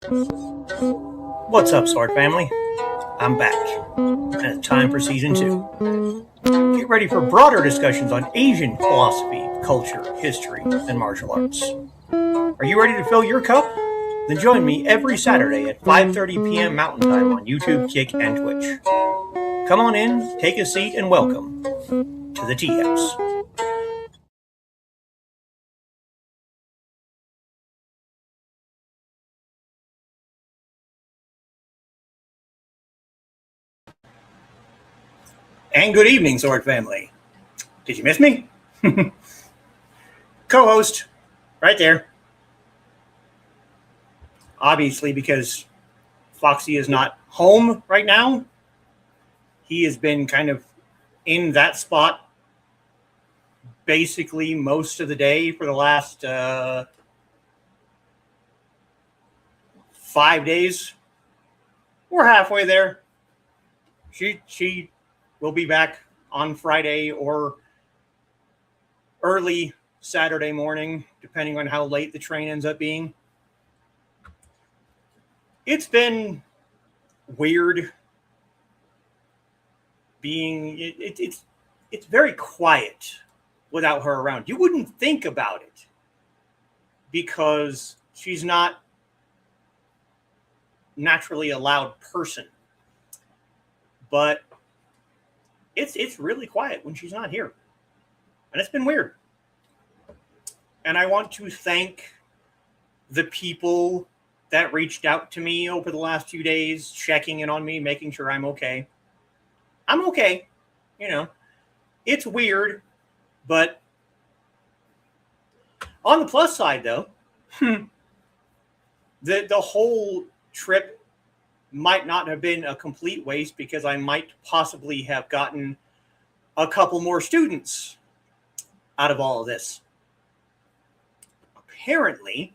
What's up, Sword Family? I'm back, and it's time for Season 2. Get ready for broader discussions on Asian philosophy, culture, history, and martial arts. Are you ready to fill your cup? Then join me every Saturday at 5:30 p.m. Mountain Time on YouTube, Kick, and Twitch. Come on in, take a seat, and welcome to the Teahouse. And good evening, Sword Family. Did you miss me? Co-host, right there. Obviously, because Foxy is not home right now, he has been kind of in that spot basically most of the day for the last 5 days. We're halfway there. She will be back on Friday or early Saturday morning, depending on how late the train ends up being. It's been weird being it's very quiet without her around. You wouldn't think about it because she's not naturally a loud person. But it's really quiet when she's not here. And it's been weird. And I want to thank the people that reached out to me over the last few days, checking in on me, making sure I'm okay. I'm okay. You know, it's weird, but on the plus side, though, the whole trip might not have been a complete waste because I might possibly have gotten a couple more students out of all of this. Apparently,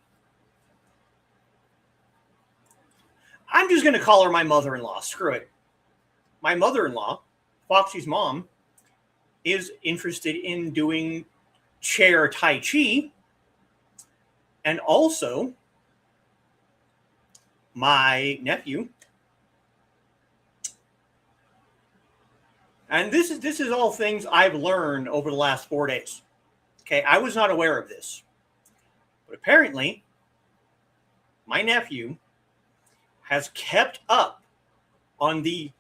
I'm just going to call her my mother-in-law. Screw it. My mother-in-law, Foxy's mom, is interested in doing chair Tai Chi. And also, my nephew, and this is all things I've learned over the last 4 days. Okay, I was not aware of this. But apparently, my nephew has kept up on the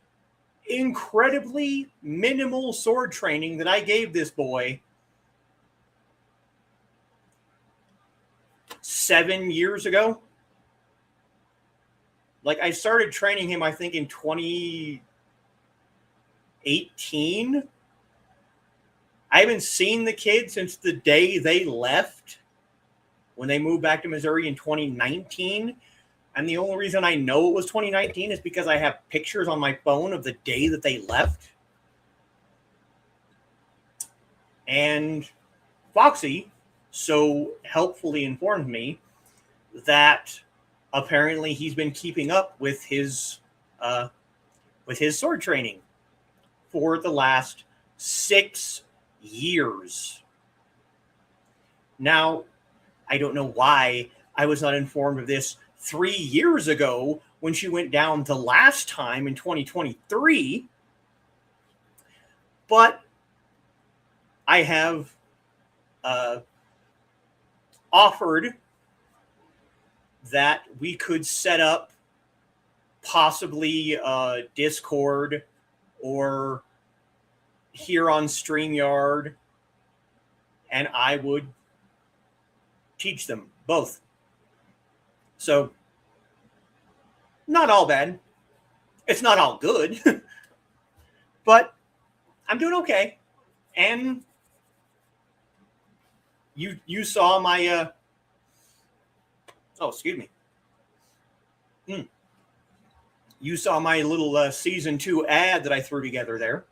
incredibly minimal sword training that I gave this boy 7 years ago. Like, I started training him, I think, in 2018. I haven't seen the kid since the day they left when they moved back to Missouri in 2019. And the only reason I know it was 2019 is because I have pictures on my phone of the day that they left. And Foxy so helpfully informed me that apparently he's been keeping up with his sword training for the last 6 years. Now, I don't know why I was not informed of this 3 years ago when she went down the last time in 2023. But I have offered that we could set up possibly Discord or here on StreamYard, and I would teach them both. So, not all bad. It's not all good, but I'm doing okay. And you saw my excuse me. You saw my little season 2 ad that I threw together there.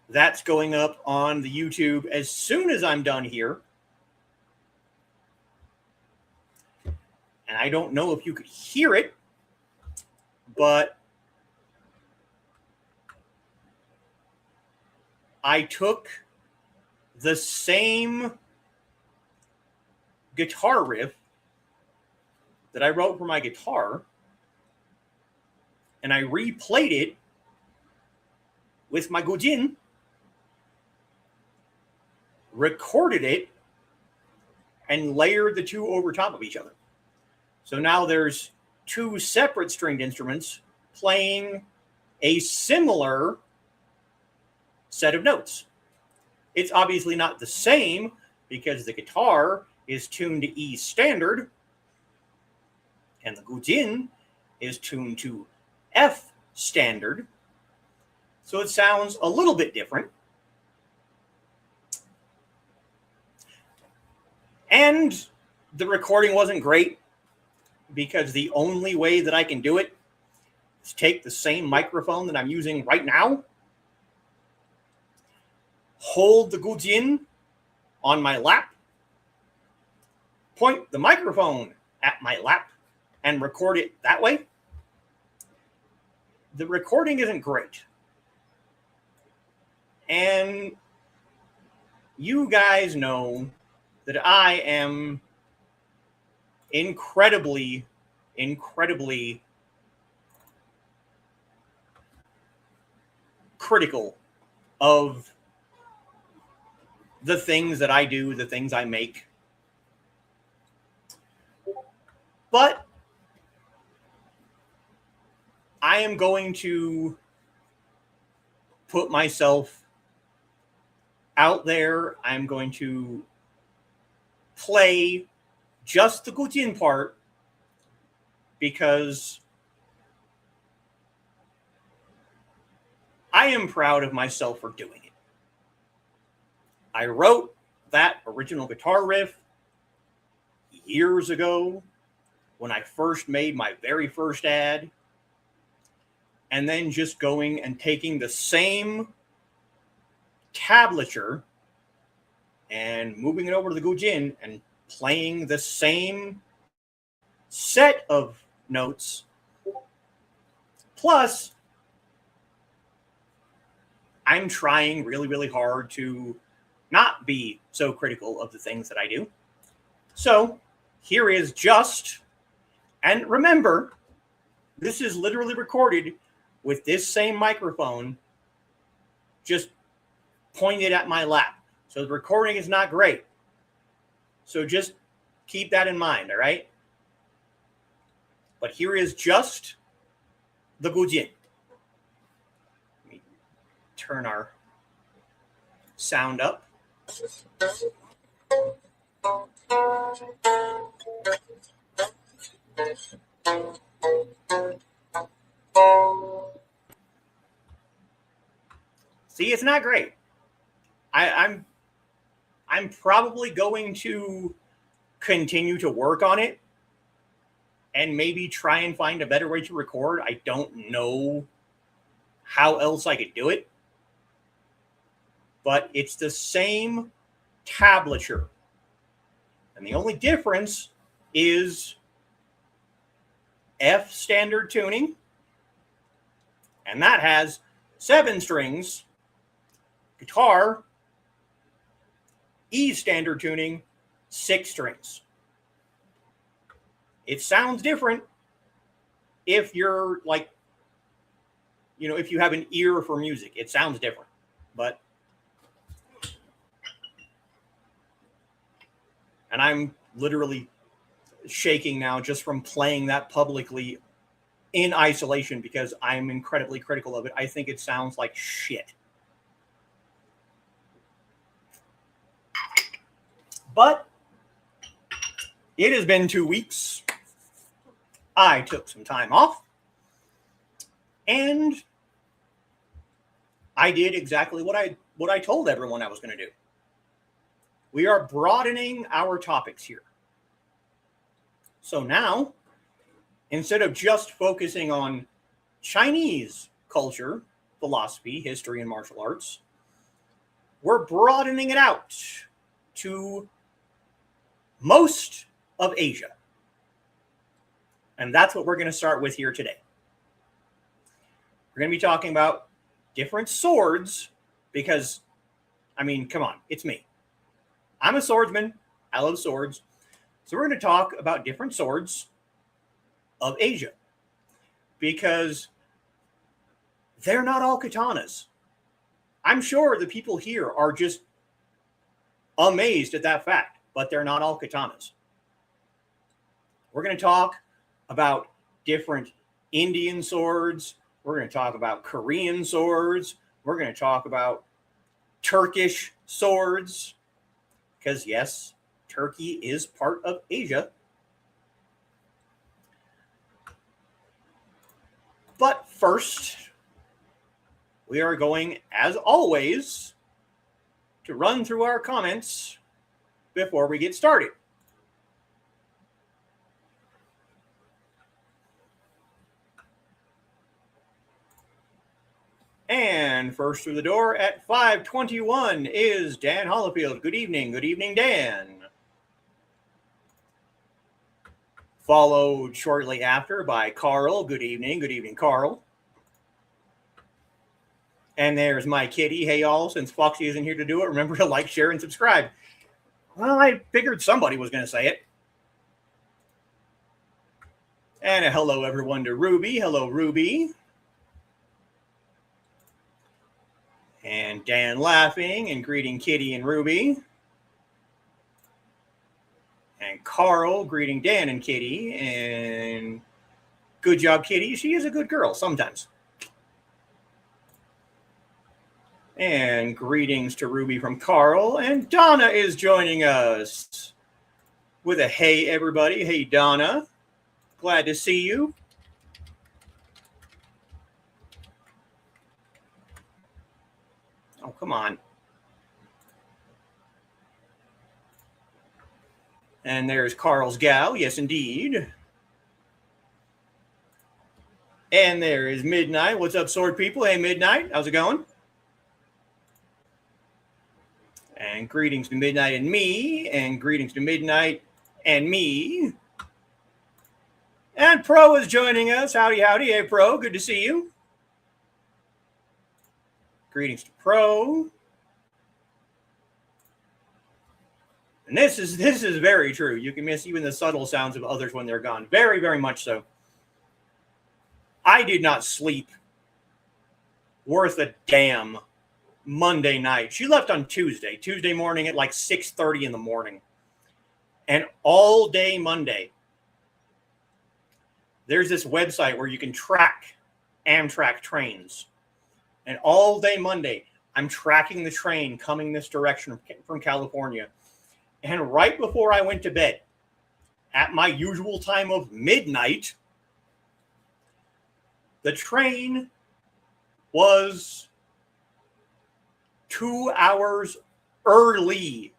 That's going up on the YouTube as soon as I'm done here. And I don't know if you could hear it, but I took the same guitar riff that I wrote for my guitar, and I replayed it with my gujin, recorded it, and layered the two over top of each other. So now there's two separate stringed instruments playing a similar set of notes. It's obviously not the same because the guitar is tuned to E standard and the gujin is tuned to F standard. So it sounds a little bit different. And the recording wasn't great because the only way that I can do it is take the same microphone that I'm using right now, hold the gujin on my lap, point the microphone at my lap, and record it that way. The recording isn't great. And you guys know that I am incredibly critical of the things that I do, the things I make. But I am going to put myself out there. I'm going to play just the gujin part because I am proud of myself for doing it. I wrote that original guitar riff years ago when I first made my very first ad, and then just going and taking the same tablature and moving it over to the gujin and playing the same set of notes. Plus, I'm trying really hard to not be so critical of the things that I do. So here is just, and remember, this is literally recorded with this same microphone just pointed at my lap. So the recording is not great. So just keep that in mind, all right? But here is just the gujin. Let me turn our sound up. See, it's not great. I'm probably going to continue to work on it and maybe try and find a better way to record. I don't know how else I could do it, but it's the same tablature. And the only difference is F standard tuning, and that has 7 strings. Guitar, E standard tuning, 6 strings. It sounds different if you're like, you know, if you have an ear for music, it sounds different. But, and I'm literally shaking now just from playing that publicly in isolation because I'm incredibly critical of it. I think it sounds like shit. But it has been 2 weeks. I took some time off. And I did exactly what I told everyone I was going to do. We are broadening our topics here. So now, instead of just focusing on Chinese culture, philosophy, history, and martial arts, we're broadening it out to most of Asia. And that's what we're going to start with here today. We're going to be talking about different swords because, I mean, come on, it's me. I'm a swordsman. I love swords. So we're going to talk about different swords of Asia, because they're not all katanas. I'm sure the people here are just amazed at that fact, but they're not all katanas. We're going to talk about different Indian swords. We're going to talk about Korean swords. We're going to talk about Turkish swords, because yes, Turkey is part of Asia. But first, we are going, as always, to run through our comments before we get started. And first through the door at 521 is Dan Hollifield. Good evening. Good evening, Dan. Followed shortly after by Carl. Good evening. Good evening, Carl. And there's my kitty. Hey, y'all, since Foxy isn't here to do it, remember to like, share, and subscribe. Well, I figured somebody was going to say it. And a hello, everyone, to Ruby. Hello, Ruby. And Dan laughing and greeting Kitty and Ruby. And Carl greeting Dan and Kitty. And good job, Kitty. She is a good girl sometimes. And greetings to Ruby from Carl. And Donna is joining us with a hey, everybody. Hey, Donna. Glad to see you. Oh, come on. And there's Carl's gal. Yes, indeed. And there is Midnight. What's up, sword people? Hey, Midnight. How's it going? And greetings to Midnight and me. And greetings to Midnight and me. And Pro is joining us. Howdy, howdy. Hey, Pro. Good to see you. Greetings to Pro. And this is very true. You can miss even the subtle sounds of others when they're gone. Very, very much so. I did not sleep worth a damn Monday night. She left on Tuesday morning at like 6:30 in the morning. And all day Monday, there's this website where you can track Amtrak trains. And all day Monday, I'm tracking the train coming this direction from California. And right before I went to bed, at my usual time of midnight, the train was 2 hours early.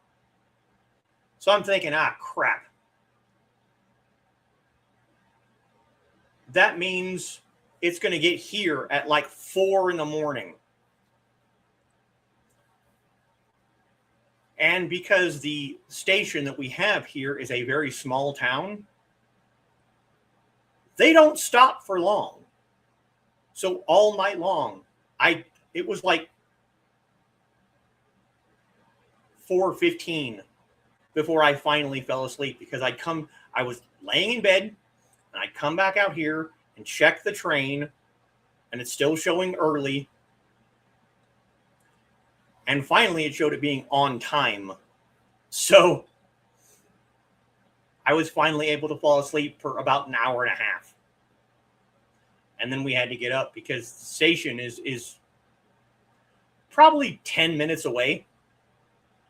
So I'm thinking, crap. That means it's going to get here at like 4 in the morning. And because the station that we have here is a very small town, they don't stop for long. So all night long, it was like 4:15 before I finally fell asleep, because I was laying in bed and I'd come back out here and check the train and it's still showing early. And finally it showed it being on time. So I was finally able to fall asleep for about an hour and a half. And then we had to get up because the station is probably 10 minutes away.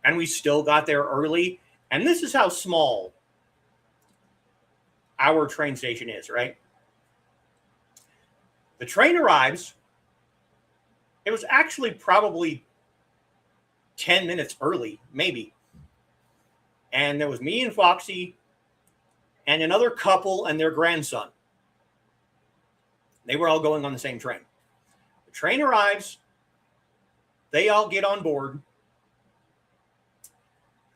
And we still got there early. And this is how small our train station is, right? The train arrives. It was actually probably 10 minutes early, maybe. And there was me and Foxy and another couple and their grandson. They were all going on the same train. The train arrives. They all get on board.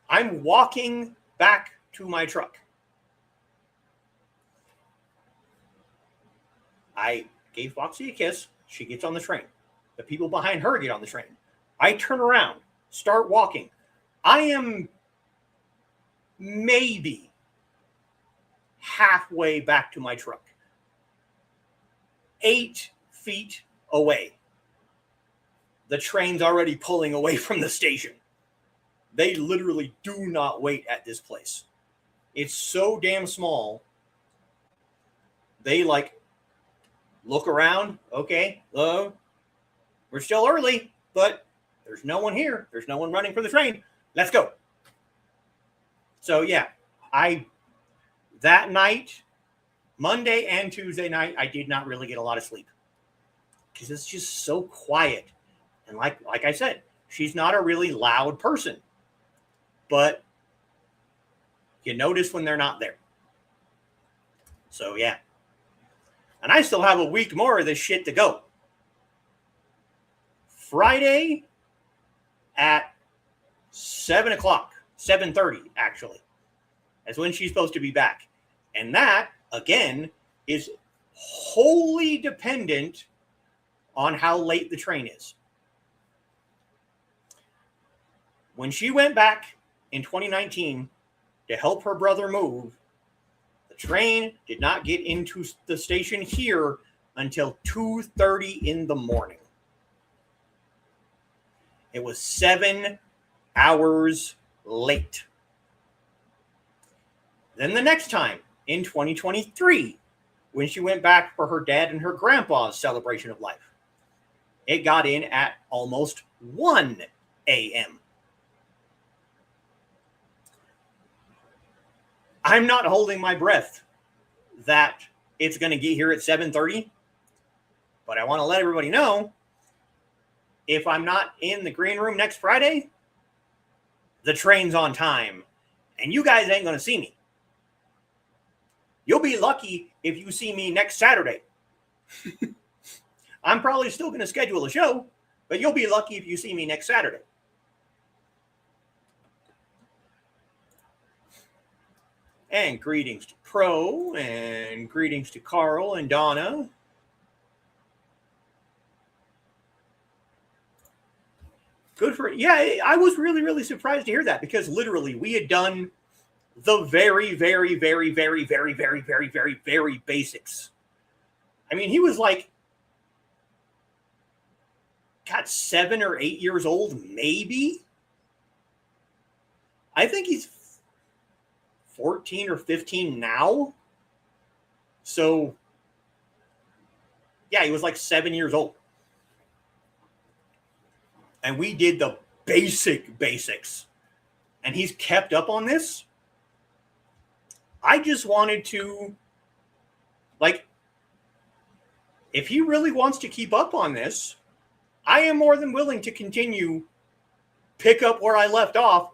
I'm walking back to my truck. I gave Foxy a kiss. She gets on the train. The people behind her get on the train. I turn around, start walking. I am maybe halfway back to my truck. 8 feet away. The train's already pulling away from the station. They literally do not wait at this place. It's so damn small. They like look around. Okay, we're still early, but there's no one here. There's no one running for the train. Let's go. So yeah, that night, Monday and Tuesday night, I did not really get a lot of sleep because it's just so quiet. And like I said, she's not a really loud person, but you notice when they're not there. So yeah. And I still have a week more of this shit to go. Friday at 7 o'clock, 7:30 actually, is when she's supposed to be back. And that, again, is wholly dependent on how late the train is. When she went back in 2019 to help her brother move, the train did not get into the station here until 2:30 in the morning. It was 7 hours late. Then the next time, in 2023, when she went back for her dad and her grandpa's celebration of life, it got in at almost 1 a.m. I'm not holding my breath that it's going to get here at 7:30, but I want to let everybody know, if I'm not in the green room next Friday, the train's on time, and you guys ain't going to see me. You'll be lucky if you see me next Saturday. I'm probably still going to schedule a show, but you'll be lucky if you see me next Saturday. And greetings to Pro, and greetings to Carl and Donna. Good for, yeah, I was really, really surprised to hear that, because literally we had done the very, very, very, very, very, very, very, very, very basics. I mean, he was like, God, 7 or 8 years old, maybe. I think he's 14 or 15 now. So, yeah, he was like 7 years old. And we did the basics. And he's kept up on this. I just wanted to, like, if he really wants to keep up on this, I am more than willing to continue, pick up where I left off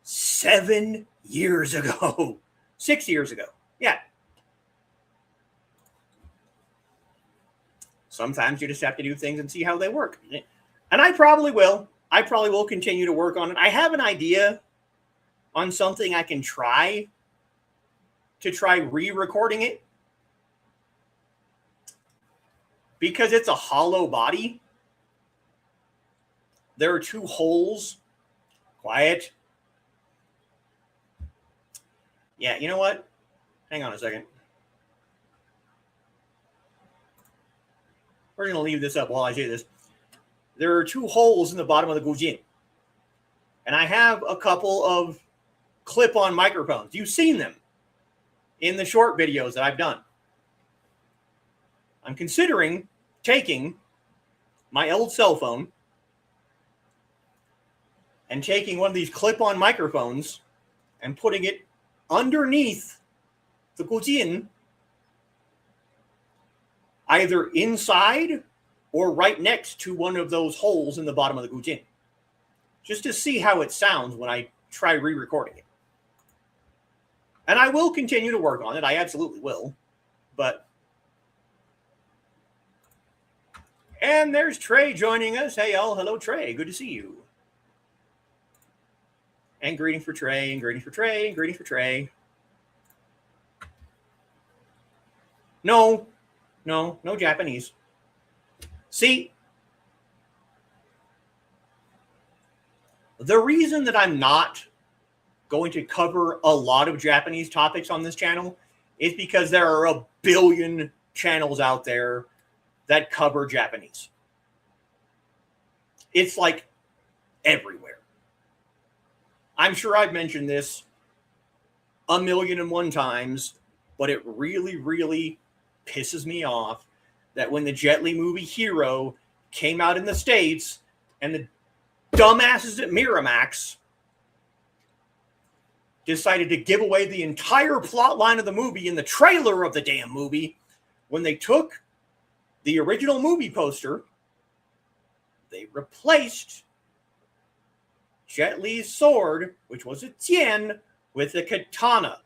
7 years ago. 6 years ago. Yeah. Sometimes you just have to do things and see how they work. And I probably will. I probably will continue to work on it. I have an idea on something I can try re-recording it. Because it's a hollow body. There are 2 holes. Quiet. Yeah, you know what? Hang on a second. We're going to leave this up while I say this. There are 2 holes in the bottom of the gujin. And I have a couple of clip-on microphones. You've seen them in the short videos that I've done. I'm considering taking my old cell phone and taking one of these clip-on microphones and putting it underneath the gujin, either inside or right next to one of those holes in the bottom of the gujin, just to see how it sounds when I try re-recording it. And I will continue to work on it. I absolutely will. But, and there's Trey joining us. Hey, y'all. Hello, Trey. Good to see you. And greetings for Trey, and greetings for Trey, and greetings for Trey. No Japanese. See, the reason that I'm not going to cover a lot of Japanese topics on this channel is because there are a billion channels out there that cover Japanese. It's like everywhere. I'm sure I've mentioned this 1,000,001 times, but it really, really pisses me off that when the Jet Li movie Hero came out in the States and the dumbasses at Miramax decided to give away the entire plot line of the movie in the trailer of the damn movie, when they took the original movie poster, they replaced Jet Li's sword, which was a Tien, with a katana.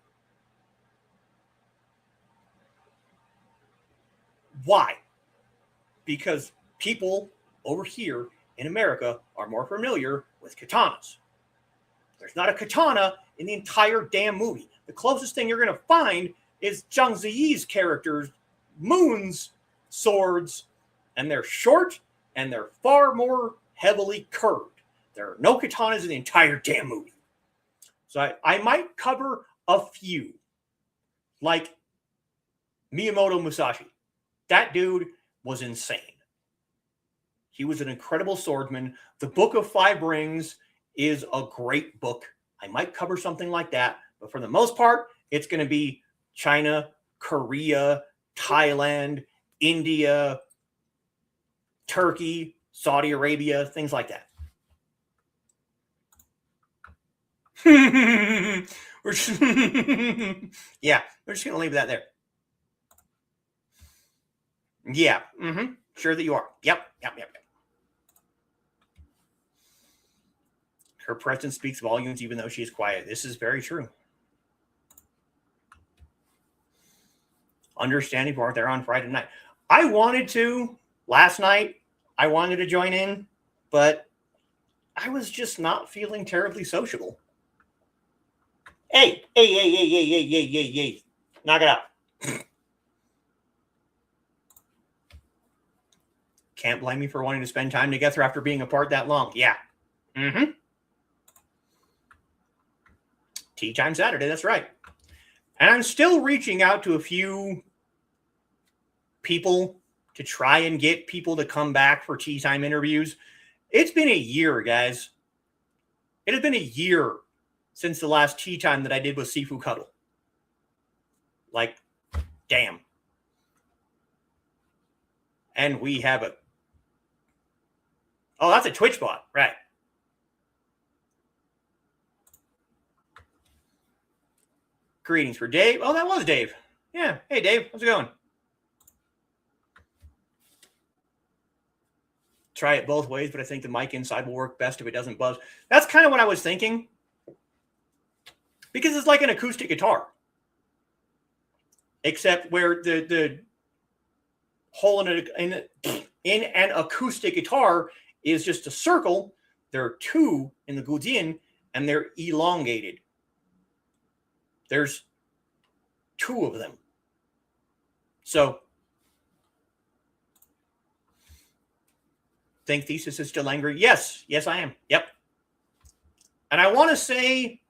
Why? Because people over here in America are more familiar with katanas. There's not a katana in the entire damn movie. The closest thing you're going to find is Zhang Ziyi's character's Moon's swords, and they're short and they're far more heavily curved. There are no katanas in the entire damn movie. So I might cover a few, like Miyamoto Musashi. That dude was insane. He was an incredible swordsman. The Book of Five Rings is a great book. I might cover something like that, but for the most part, it's going to be China, Korea, Thailand, India, Turkey, Saudi Arabia, things like that. Yeah, we're just going to leave that there. Yeah, sure that you are. Yep. Her presence speaks volumes even though she is quiet. This is very true. Understanding you weren't there on Friday night. I wanted to last night. I wanted to join in, but I was just not feeling terribly sociable. Hey. Knock it out. Can't blame me for wanting to spend time together after being apart that long. Yeah. Tea time Saturday, that's right. And I'm still reaching out to a few people to try and get people to come back for tea time interviews. It's been a year, guys. It has been a year since the last tea time that I did with Sifu Cuddle. Like, damn. And we have a... Oh, that's a Twitch bot, right. Greetings for Dave. Oh, that was Dave. Yeah. Hey, Dave. How's it going? Try it both ways, but I think the mic inside will work best if it doesn't buzz. That's kind of what I was thinking. Because it's like an acoustic guitar. Except where the hole in an acoustic guitar is just a circle. There are two in the Guzin, and they're elongated. There's two of them. So, think Thesis is still angry? Yes, I am. Yep. And I want to say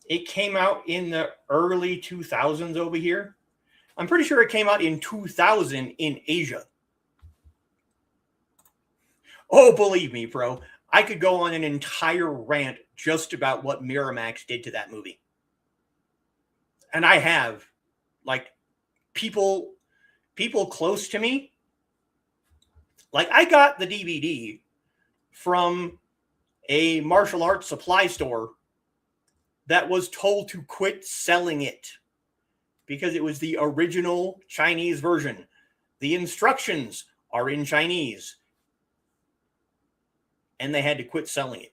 it came out in the early 2000s over here. I'm pretty sure it came out in 2000 in Asia. Oh, believe me, bro. I could go on an entire rant just about what Miramax did to that movie. And I have. Like, people close to me. Like, I got the DVD from a martial arts supply store that was told to quit selling it because it was the original Chinese version. The instructions are in Chinese. And they had to quit selling it.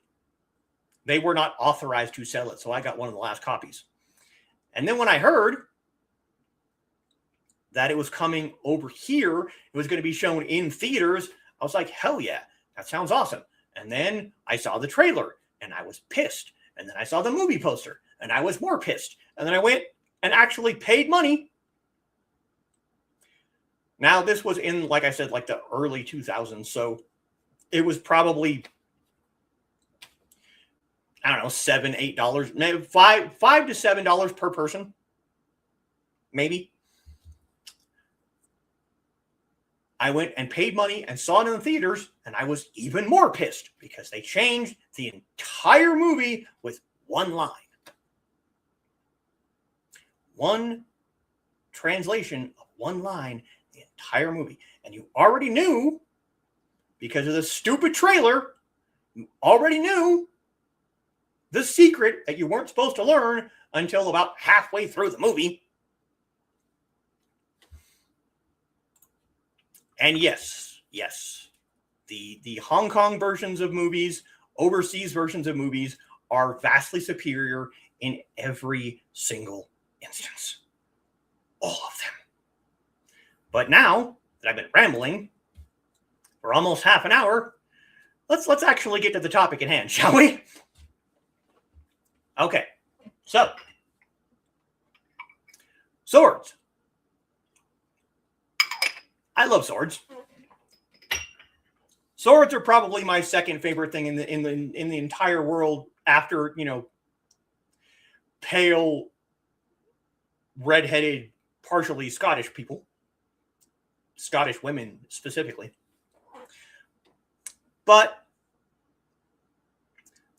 They were not authorized to sell it, so I got one of the last copies. And then when I heard that it was coming over here, it was going to be shown in theaters, I was like, hell yeah, that sounds awesome. And then I saw the trailer, and I was pissed. And then I saw the movie poster, and I was more pissed. And then I went and actually paid money. Now, this was in, like I said, like the early 2000s, so it was probably, I don't know, $7, $8, $5 to $7 per person. maybe. I went and paid money and saw it in the theaters, and I was even more pissed because they changed the entire movie with one line. One translation of one line, the entire movie. And you already knew, because of the stupid trailer, you already knew the secret that you weren't supposed to learn until about halfway through the movie. And yes, the Hong Kong versions of movies, overseas versions of movies, are vastly superior in every single instance. All of them. But now that I've been rambling for almost half an hour, let's actually get to the topic at hand, shall we? Okay, so swords. I love swords. Swords are probably my second favorite thing in the entire world after, pale, redheaded, partially Scottish people. Scottish women specifically. But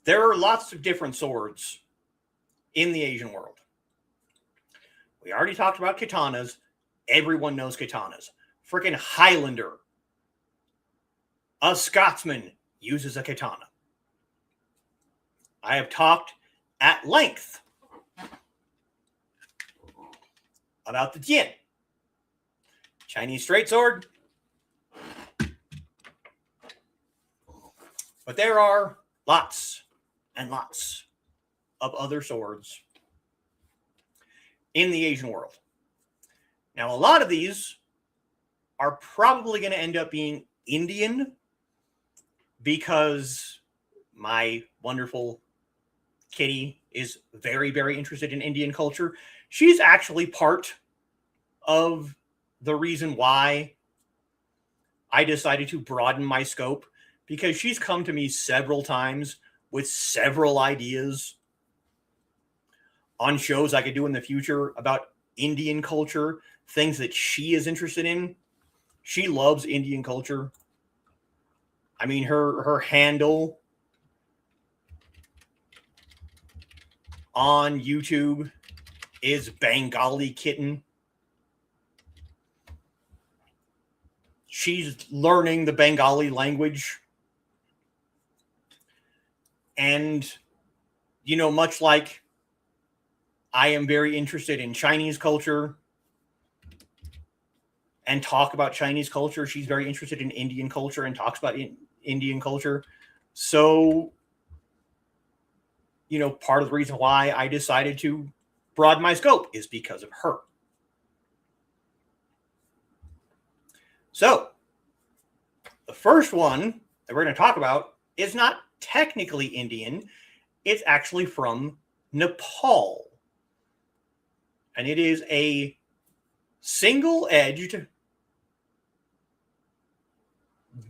there are lots of different swords in the Asian world. We already talked about katanas. Everyone knows katanas. Freaking Highlander, a Scotsman, uses a katana. I have talked at length about the Jian, Chinese straight sword. But there are lots and lots of other swords in the Asian world. Now, a lot of these are probably going to end up being Indian because my wonderful Kitty is very, very interested in Indian culture. She's actually part of the reason why I decided to broaden my scope, because she's come to me several times with several ideas on shows I could do in the future about Indian culture, things that she is interested in. She loves Indian culture. I mean, her handle on YouTube is Bengali Kitten. She's learning the Bengali language. And, much like I am very interested in Chinese culture and talk about Chinese culture, she's very interested in Indian culture and talks about Indian culture. So, part of the reason why I decided to broaden my scope is because of her. So, the first one that we're going to talk about is not technically Indian. It's actually from Nepal. And it is a single-edged,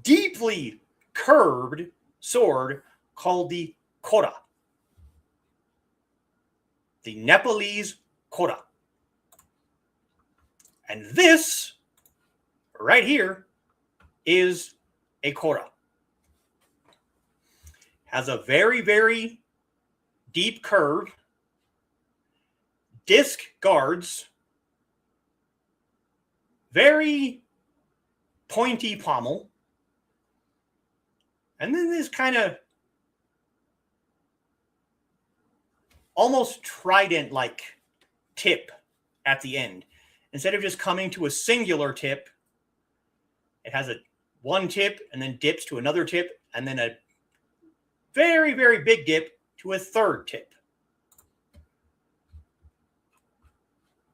deeply curved sword called the kora. The Nepalese kora. And this right here is a kora. Has a very, very deep curve, disc guards, very pointy pommel, and then this kind of almost trident-like tip at the end. Instead of just coming to a singular tip, it has one tip and then dips to another tip and then a very, very big dip to a third tip.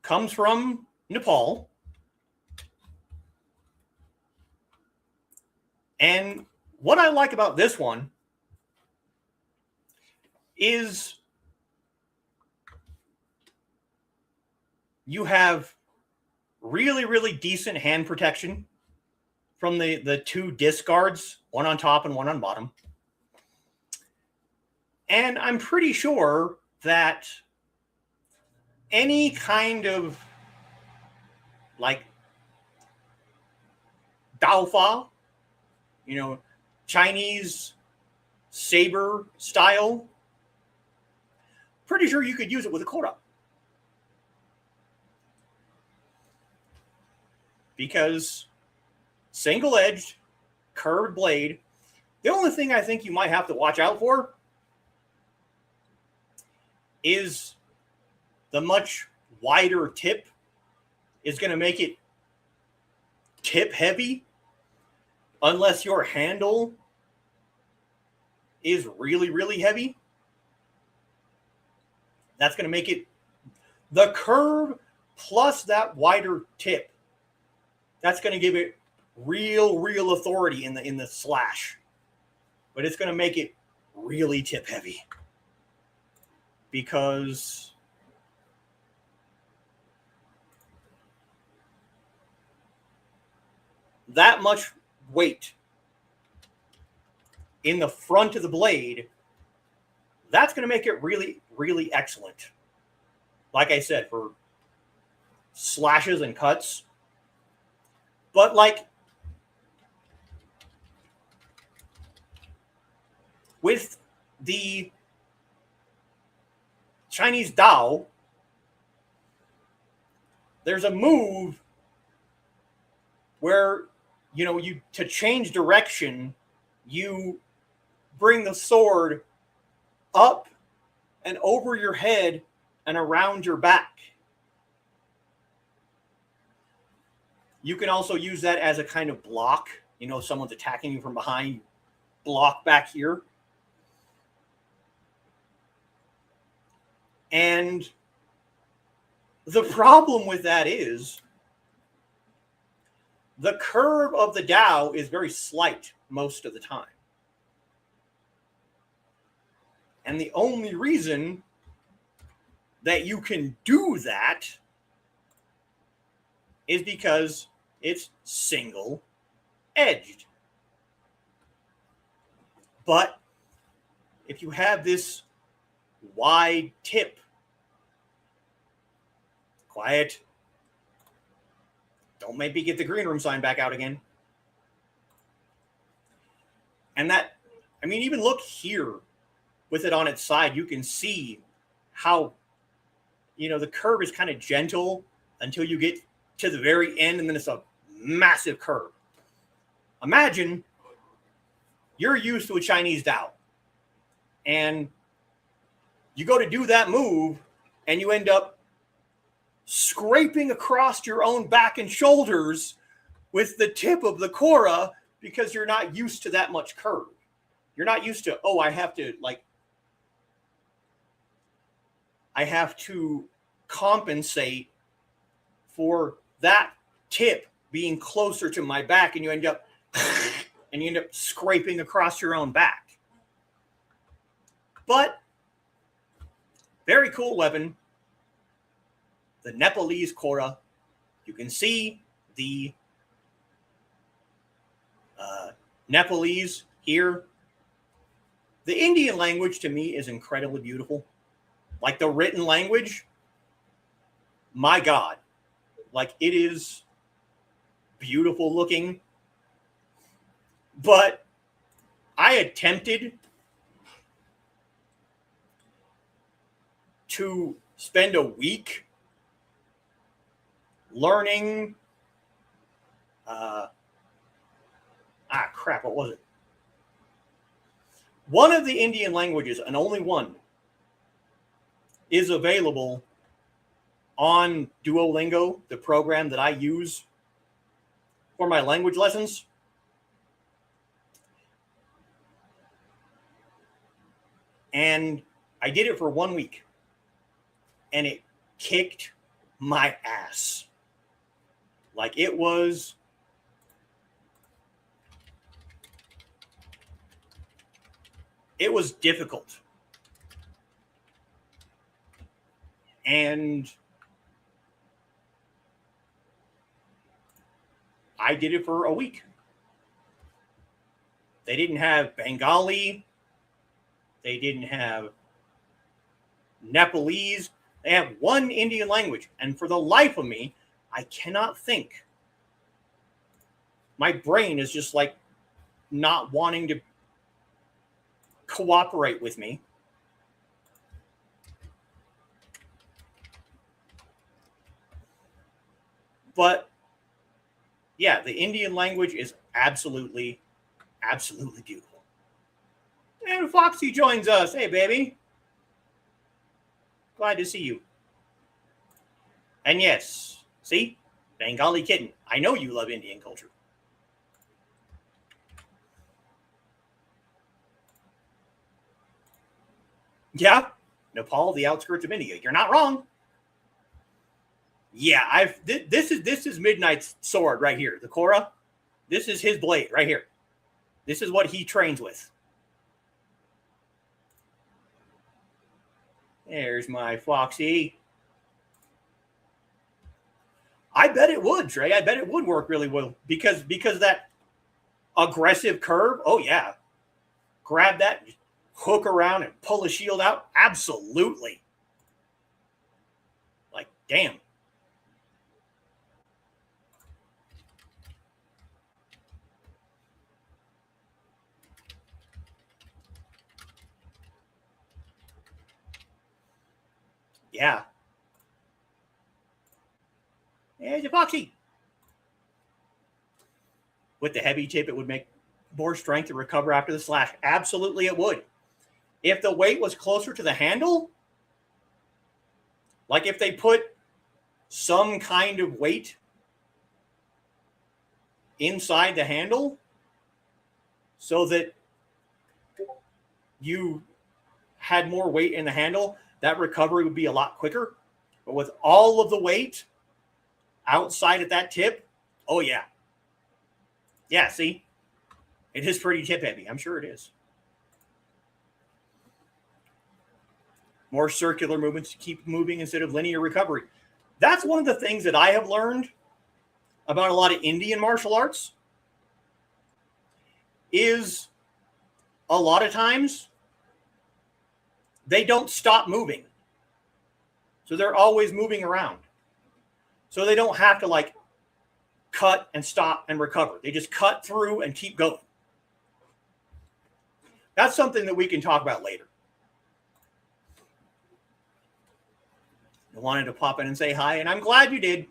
Comes from Nepal. And what I like about this one is you have really, really decent hand protection from the two disc guards, one on top and one on bottom. And I'm pretty sure that any kind of like Daofa, Chinese saber style. Pretty sure you could use it with a kora. Because single-edged, curved blade. The only thing I think you might have to watch out for is the much wider tip is going to make it tip heavy unless your handle is really, really heavy. That's going to make it the curve plus that wider tip. That's going to give it real authority in the slash. But it's going to make it really tip heavy. Because that much weight in the front of the blade, that's going to make it really excellent. Like I said, for slashes and cuts. But like with the Chinese Dao, there's a move where, you to change direction, you bring the sword up and over your head and around your back. You can also use that as a kind of block. Someone's attacking you from behind, block back here. And the problem with that is the curve of the Dao is very slight most of the time. And the only reason that you can do that is because it's single-edged. But if you have this wide tip, quiet, don't make me get the green room sign back out again. And that, even look here with it on its side, you can see how, the curve is kind of gentle until you get to the very end, and then it's a massive curve. Imagine you're used to a Chinese Dao, and you go to do that move, and you end up scraping across your own back and shoulders with the tip of the kora because you're not used to that much curve. You're not used to, I have to compensate for that tip being closer to my back, and you end up scraping across your own back. But very cool weapon, the Nepalese kora. You can see the Nepalese here. The Indian language to me is incredibly beautiful. Like the written language, my God, like it is beautiful looking. But I attempted to spend a week learning what was it? One of the Indian languages, and only one, is available on Duolingo, the program that I use for my language lessons. And I did it for 1 week, and it kicked my ass. Like it was difficult. And I did it for a week. They didn't have Bengali. They didn't have Nepalese. They have one Indian language. And for the life of me, I cannot think. My brain is just like not wanting to cooperate with me. But yeah, the Indian language is absolutely, absolutely beautiful. And Foxy joins us. Hey, baby. Glad to see you. And yes, see? Bengali kitten. I know you love Indian culture. Yeah, Nepal, the outskirts of India. You're not wrong. Yeah, this is Midnight's sword right here, the Korra. This is his blade right here. This is what he trains with. There's my Foxy. I bet it would, Trey. I bet it would work really well because that aggressive curve. Oh yeah, grab that, hook around, and pull the shield out. Absolutely. Like damn. Yeah. There's a Foxy. With the heavy tip, it would make more strength to recover after the slash. Absolutely, it would. If the weight was closer to the handle, like if they put some kind of weight inside the handle so that you had more weight in the handle, that recovery would be a lot quicker. But with all of the weight outside at that tip, oh yeah. Yeah, see? It is pretty tip heavy. I'm sure it is. More circular movements to keep moving instead of linear recovery. That's one of the things that I have learned about a lot of Indian martial arts is a lot of times they don't stop moving. So they're always moving around. So they don't have to like cut and stop and recover. They just cut through and keep going. That's something that we can talk about later. I wanted to pop in and say hi, and I'm glad you did.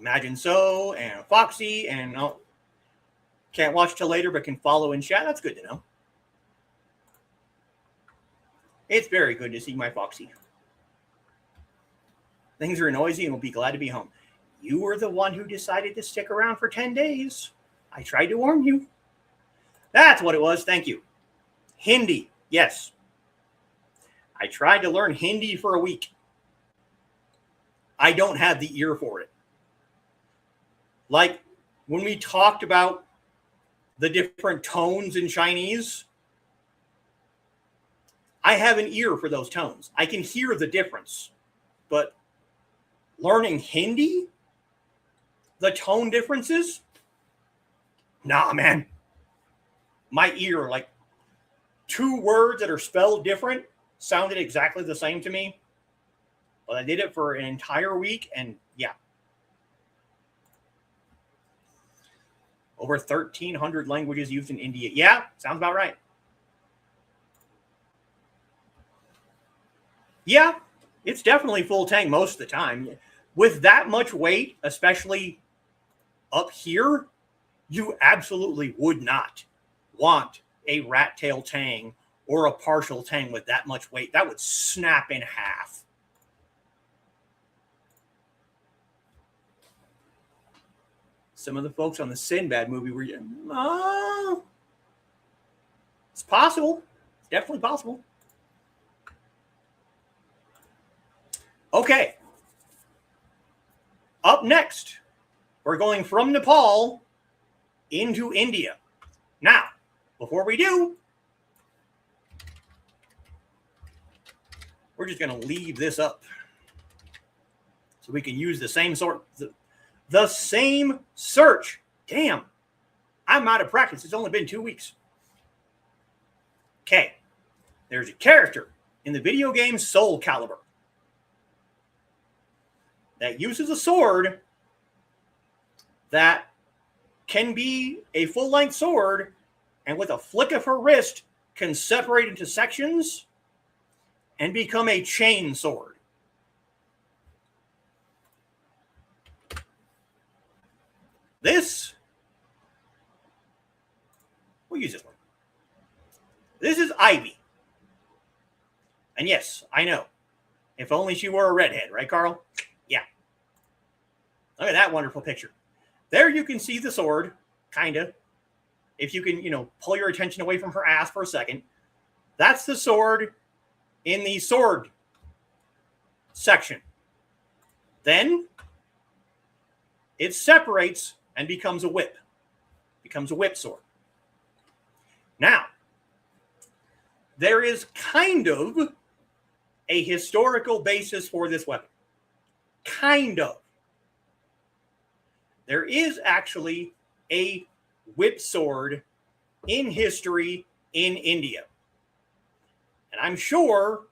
Imagine So and Foxy, and can't watch till later, but can follow in chat. That's good to know. It's very good to see my Foxy. Things are noisy and will be glad to be home. You were the one who decided to stick around for 10 days. I tried to warn you. That's what it was. Thank you. Hindi. Yes. I tried to learn Hindi for a week. I don't have the ear for it. Like when we talked about the different tones in Chinese, I have an ear for those tones. I can hear the difference. But learning Hindi, the tone differences, nah, man. My ear, like 2 words that are spelled different, sounded exactly the same to me. But I did it for an entire week, and yeah. Over 1,300 languages used in India. Yeah, sounds about right. Yeah, it's definitely full tank most of the time. With that much weight, especially up here, you absolutely would not want a rat tail tang or a partial tang with that much weight. That would snap in half. Some of the folks on the Sinbad movie were, it's possible. It's definitely possible. Okay. Up next, we're going from Nepal into India. Now, before we do, we're just going to leave this up so we can use the same sort, the same search. Damn, I'm out of practice. It's only been 2 weeks. Okay, there's a character in the video game Soul Calibur. that uses a sword that can be a full-length sword and with a flick of her wrist can separate into sections and become a chain sword. We'll use this one. This is Ivy. And yes, I know. If only she were a redhead, right, Carl? Yeah. Look at that wonderful picture. There you can see the sword, kind of. If you can, pull your attention away from her ass for a second. That's the sword in the sword section. Then it separates and becomes a whip. Becomes a whip sword. Now, there is kind of a historical basis for this weapon. Kind of. There is actually a whip sword in history in India. And I'm sure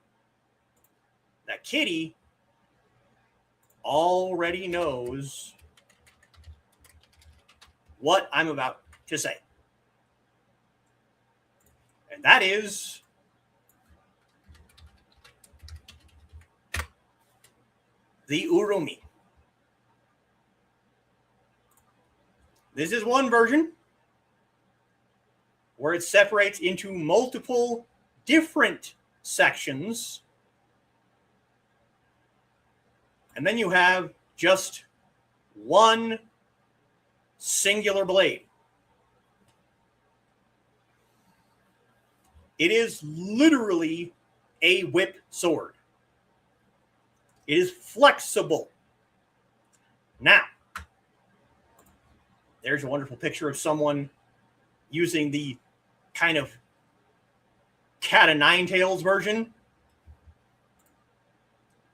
that Kitty already knows what I'm about to say. And that is the urumi. This is one version where it separates into multiple different sections. And then you have just one singular blade. It is literally a whip sword. It is flexible. Now, there's a wonderful picture of someone using the kind of cat o' nine tails version.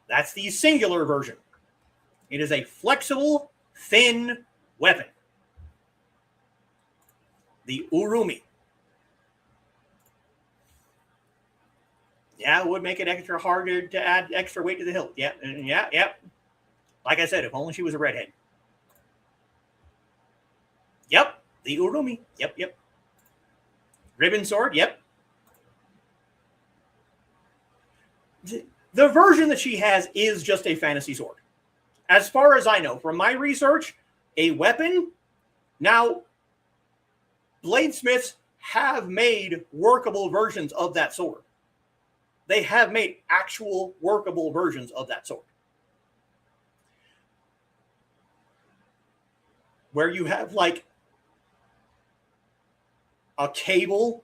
That's the singular version. It is a flexible, thin weapon. The urumi. Yeah, it would make it extra hard to add extra weight to the hilt. Yeah. Like I said, if only she was a redhead. Yep, the urumi. Yep. Ribbon sword. Yep. The version that she has is just a fantasy sword. As far as I know, from my research, a weapon. Now, bladesmiths have made workable versions of that sword. They have made actual workable versions of that sword. Where you have like a cable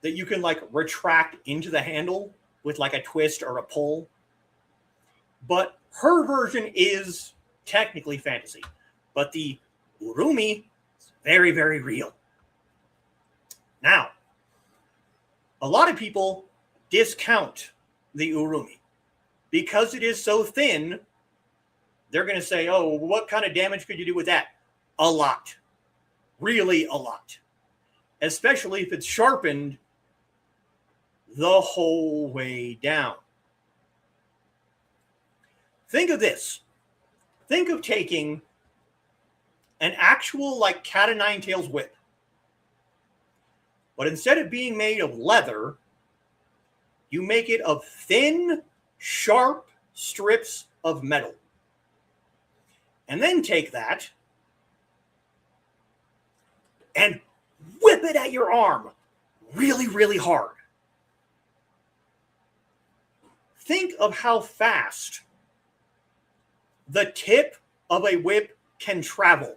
that you can like retract into the handle with like a twist or a pull. But her version is technically fantasy. But the urumi is very, very real. Now, a lot of people discount the urumi because it is so thin. They're going to say, oh, what kind of damage could you do with that? A lot. Really a lot. Especially if it's sharpened the whole way down. Think of this. Think of taking an actual like cat o' nine tails whip. But instead of being made of leather, you make it of thin, sharp strips of metal. And then take that and whip it at your arm really, really hard. Think of how fast the tip of a whip can travel.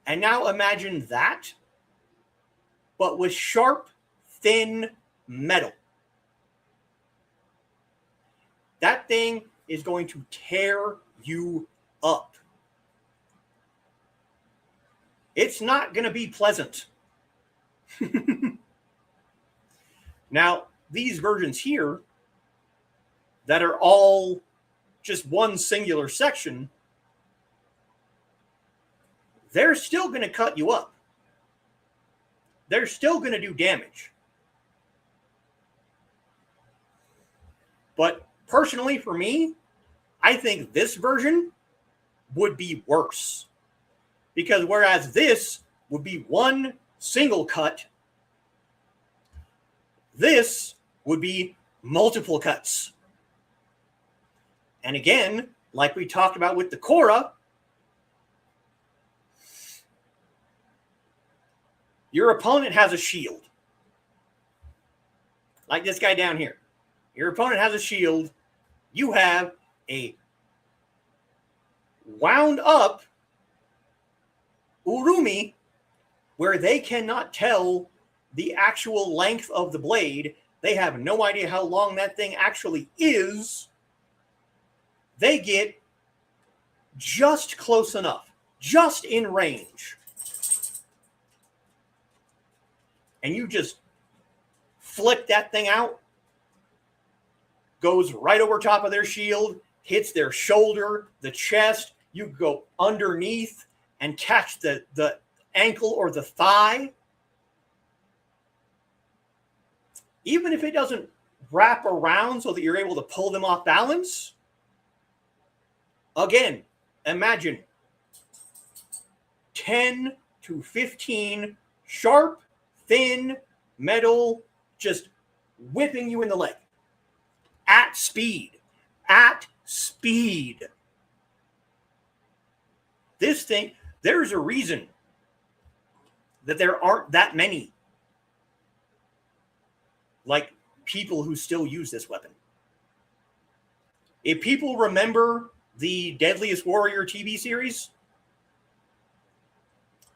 And now imagine that, but with sharp, thin metal. That thing is going to tear you up. It's not going to be pleasant. Now, these versions here that are all just one singular section, they're still going to cut you up. They're still going to do damage. But personally, for me, I think this version would be worse. Because whereas this would be one single cut, this would be multiple cuts. And again, like we talked about with the Korra, your opponent has a shield. Like this guy down here. Your opponent has a shield. You have a wound up urumi where they cannot tell the actual length of the blade. They have no idea how long that thing actually is. They get just close enough, just in range. And you just flick that thing out, goes right over top of their shield, hits their shoulder, the chest. You go underneath and catch the ankle or the thigh. Even if it doesn't wrap around so that you're able to pull them off balance, again, imagine 10 to 15 sharp, thin metal just whipping you in the leg at speed. At speed. This thing, there's a reason that there aren't that many like people who still use this weapon. If people remember the Deadliest Warrior TV series,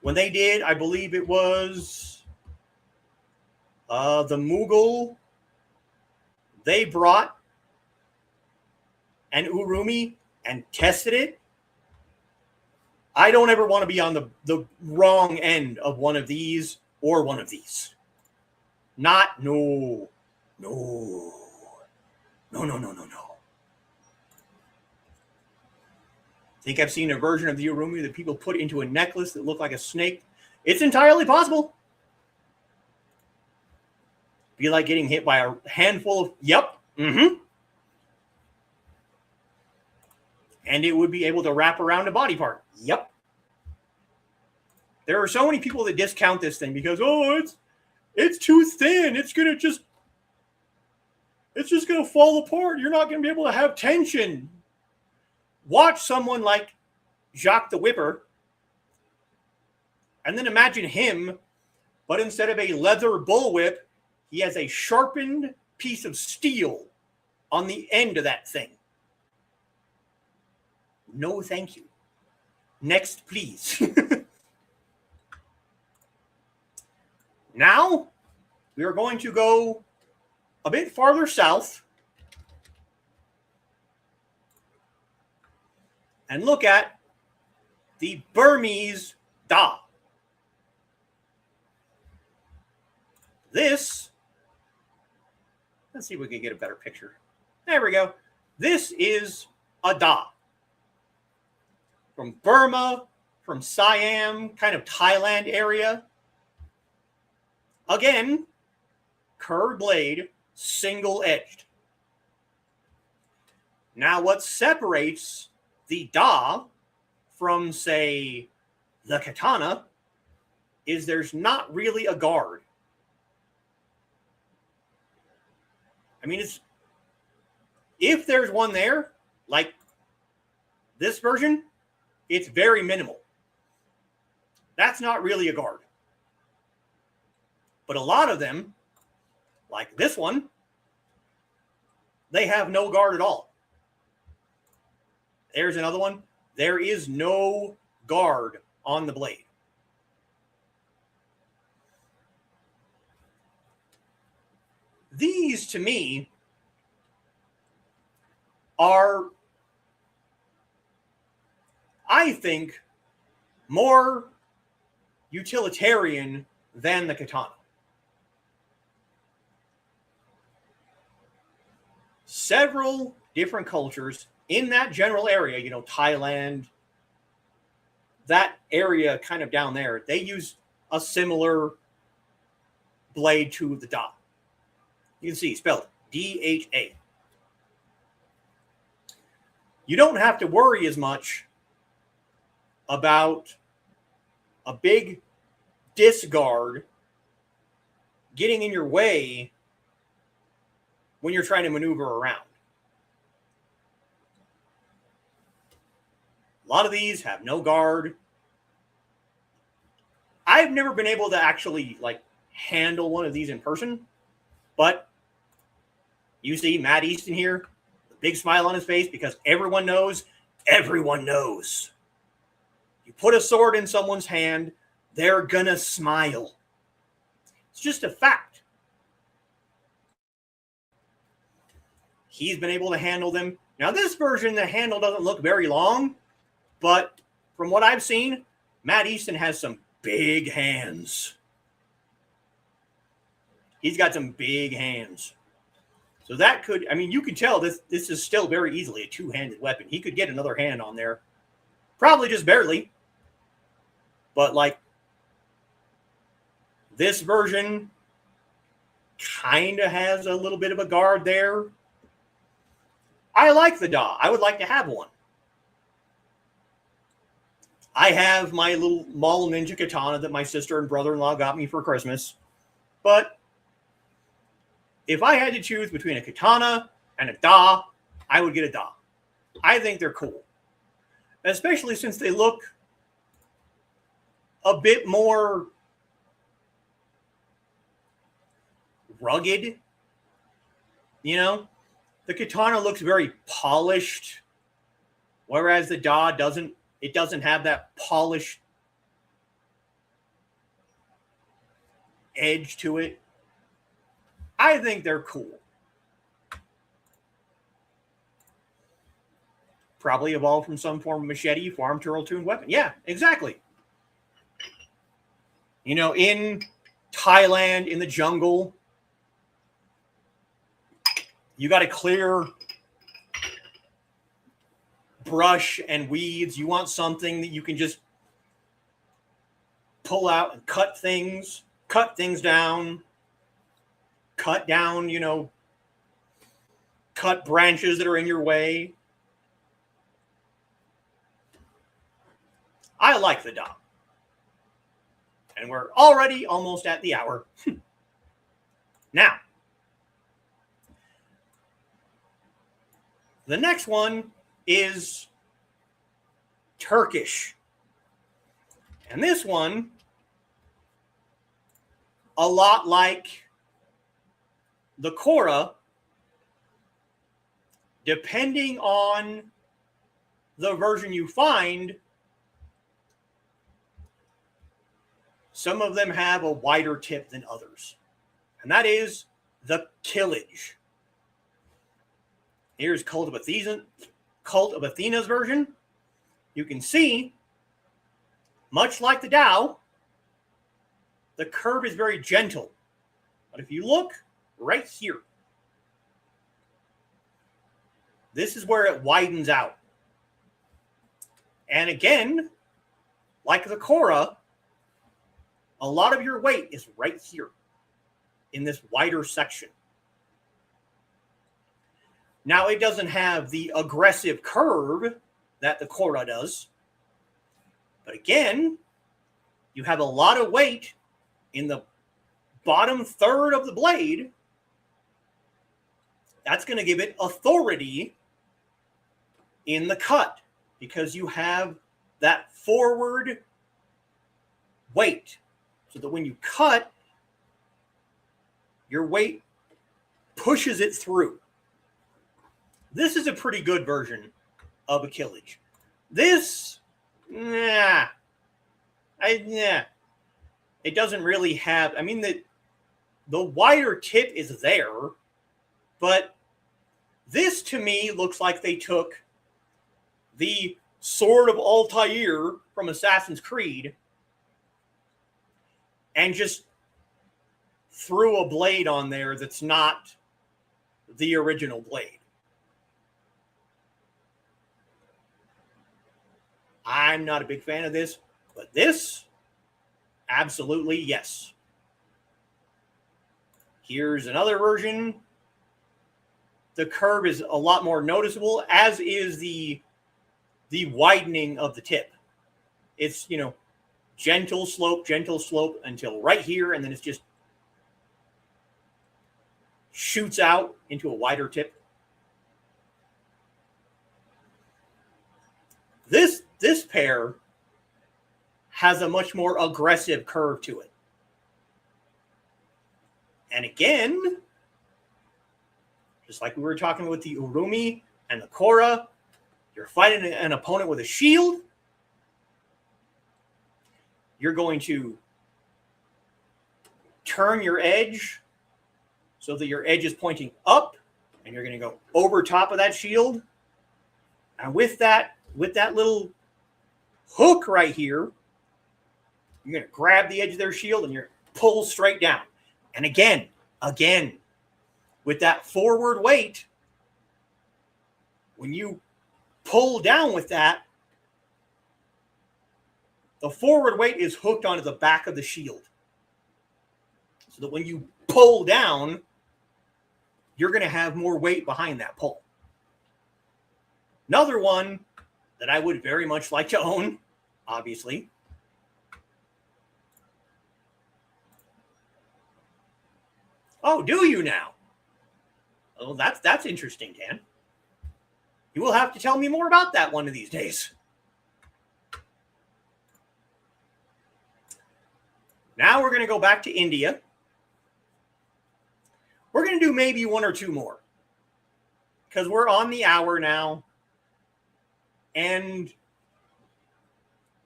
when they did, I believe it was the Mughal, they brought an urumi and tested it. I don't ever want to be on the wrong end of one of these or one of these. No. Think I've seen a version of the urumi that people put into a necklace that looked like a snake. It's entirely possible. Be like getting hit by a handful of, yep, and it would be able to wrap around a body part. Yep. There are so many people that discount this thing because, it's too thin. It's just going to fall apart. You're not going to be able to have tension. Watch someone like Jacques the Whipper, and then imagine him, but instead of a leather bullwhip, he has a sharpened piece of steel on the end of that thing. No, thank you. Next, please. Now, we are going to go a bit farther south and look at the Burmese Da. This, let's see if we can get a better picture. There we go. This is a Da. From Burma, from Siam, kind of Thailand area. Again, curved blade, single-edged. Now, what separates the Da from, say, the katana is there's not really a guard. I mean, if there's one there, like this version, it's very minimal. That's not really a guard. But a lot of them, like this one, they have no guard at all. There's another one. There is no guard on the blade. These, to me, are, I think, more utilitarian than the katana. Several different cultures in that general area, Thailand, that area kind of down there, they use a similar blade to the Da. You can see spelled D-H-A. you don't have to worry as much about a big discard getting in your way when you're trying to maneuver around. A lot of these have no guard. I've never been able to actually handle one of these in person, but you see Matt Easton here, a big smile on his face because everyone knows. You put a sword in someone's hand, they're gonna smile. It's just a fact. He's been able to handle them. Now, this version, the handle doesn't look very long, but from what I've seen, Matt Easton has some big hands. He's got some big hands. So that could, you can tell this is still very easily a two-handed weapon. He could get another hand on there. Probably just barely. But this version kind of has a little bit of a guard there. I like the Da. I would like to have one. I have my little Mall Ninja katana that my sister and brother-in-law got me for Christmas. But if I had to choose between a katana and a Da, I would get a Da. I think they're cool. Especially since they look a bit more rugged. The katana looks very polished, whereas the Da doesn't. It doesn't have that polished edge to it. I think they're cool. Probably evolved from some form of machete, farm turtle tuned weapon. Yeah, exactly. In Thailand, in the jungle, you got to clear brush and weeds. You want something that you can just pull out and cut things down, cut branches that are in your way. I like the Da. And we're already almost at the hour. Now, the next one is Turkish. And this one, a lot like the Korra, depending on the version you find, some of them have a wider tip than others. And that is the Killage. Here's Cult of Athena's version. You can see, much like the Tao, the curve is very gentle. But if you look right here, this is where it widens out. And again, like the Korra, a lot of your weight is right here in this wider section. Now, it doesn't have the aggressive curve that the Korra does. But again, you have a lot of weight in the bottom third of the blade. That's going to give it authority in the cut because you have that forward weight. So that when you cut, your weight pushes it through. This is a pretty good version of a Killage. This, it doesn't really have, the wider tip is there, but this to me looks like they took the Sword of Altair from Assassin's Creed and just threw a blade on there that's not the original blade. I'm not a big fan of this, but this, absolutely yes. Here's another version. the curve is a lot more noticeable, as is the widening of the tip. It's, gentle slope until right here, and then it's just shoots out into a wider tip. This pair has a much more aggressive curve to it. And again, just like we were talking with the Urumi and the Kora, you're fighting an opponent with a shield. You're going to turn your edge so that your edge is pointing up, and you're going to go over top of that shield. And with that little hook right here, you're going to grab the edge of their shield and you're going to pull straight down. And again, with that forward weight, when you pull down with that, the forward weight is hooked onto the back of the shield. So that when you pull down, you're going to have more weight behind that pull. Another one that I would very much like to own, obviously. Oh, do you now? Oh, that's interesting, Dan. You will have to tell me more about that one of these days. Now we're going to go back to India. We're going to do maybe one or two more, because we're on the hour now, and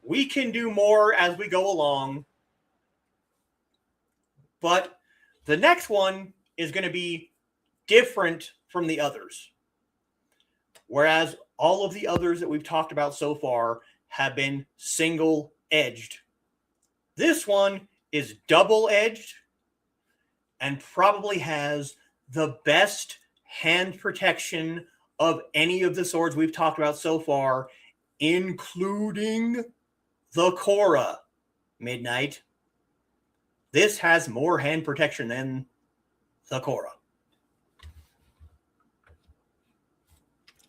we can do more as we go along. But the next one is going to be different from the others. Whereas all of the others that we've talked about so far have been single-edged. This one is double-edged and probably has the best hand protection of any of the swords we've talked about so far, including the Kora Midnight. This has more hand protection than the Kora.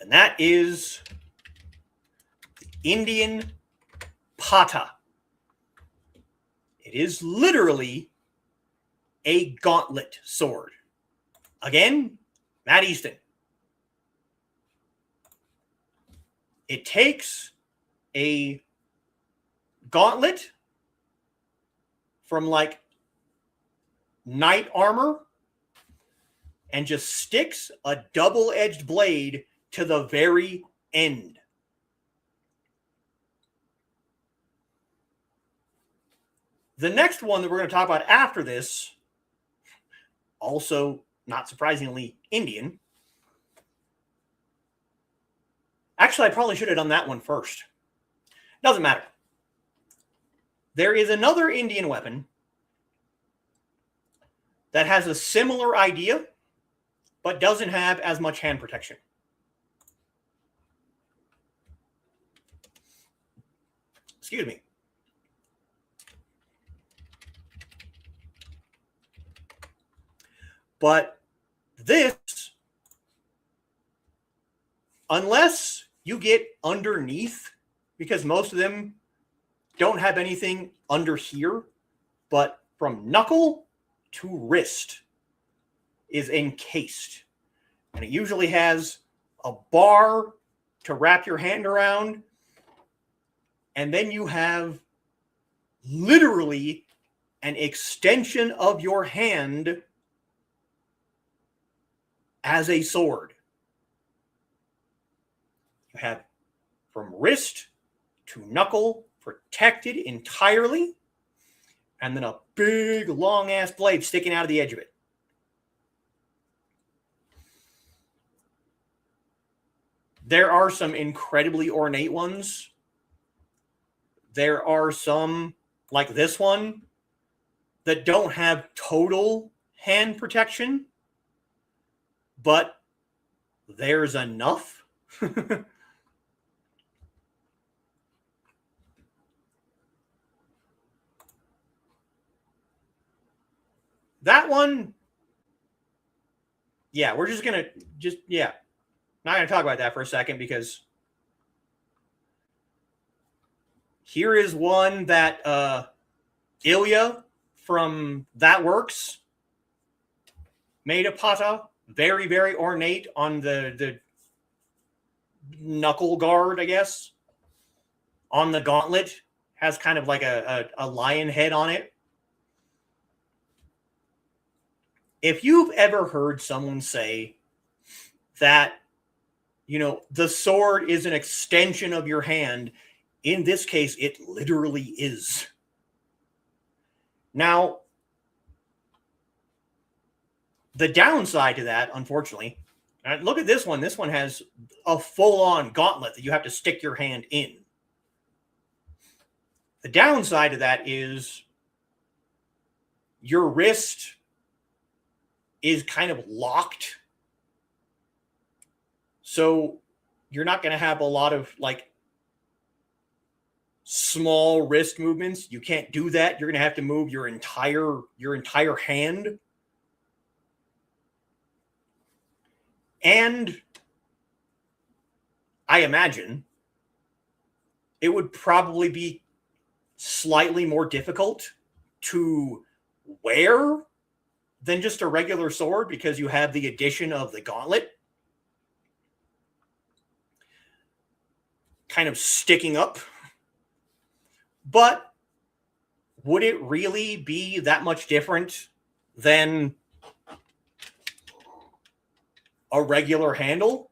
And that is the Indian Pata. It is literally a gauntlet sword. Again, Matt Easton. It takes a gauntlet from like knight armor and just sticks a double-edged blade to the very end. The next one that we're going to talk about after this, also not surprisingly Indian. Actually, I probably should have done that one first. Doesn't matter. There is another Indian weapon that has a similar idea, but doesn't have as much hand protection. Excuse me. But this, unless you get underneath, because most of them don't have anything under here, but from knuckle to wrist is encased. And it usually has a bar to wrap your hand around. And then you have literally an extension of your hand as a sword. You have from wrist to knuckle protected entirely, and then a big long ass blade sticking out of the edge of it. There are some incredibly ornate ones. There are some, like this one, that don't have total hand protection, but there's enough. That one, yeah, we're just going to not going to talk about that for a second, because here is one that Ilya from That Works made a pata, very, very ornate on the knuckle guard, I guess. On the gauntlet, has kind of like a lion head on it. If you've ever heard someone say that, the sword is an extension of your hand, in this case, it literally is. Now, the downside to that, unfortunately, look at this one. This one has a full-on gauntlet that you have to stick your hand in. The downside of that is your wrist is kind of locked. So you're not going to have a lot of like small wrist movements. You can't do that. You're going to have to move your entire hand. And I imagine it would probably be slightly more difficult to wear than just a regular sword, because you have the addition of the gauntlet kind of sticking up. But would it really be that much different than a regular handle?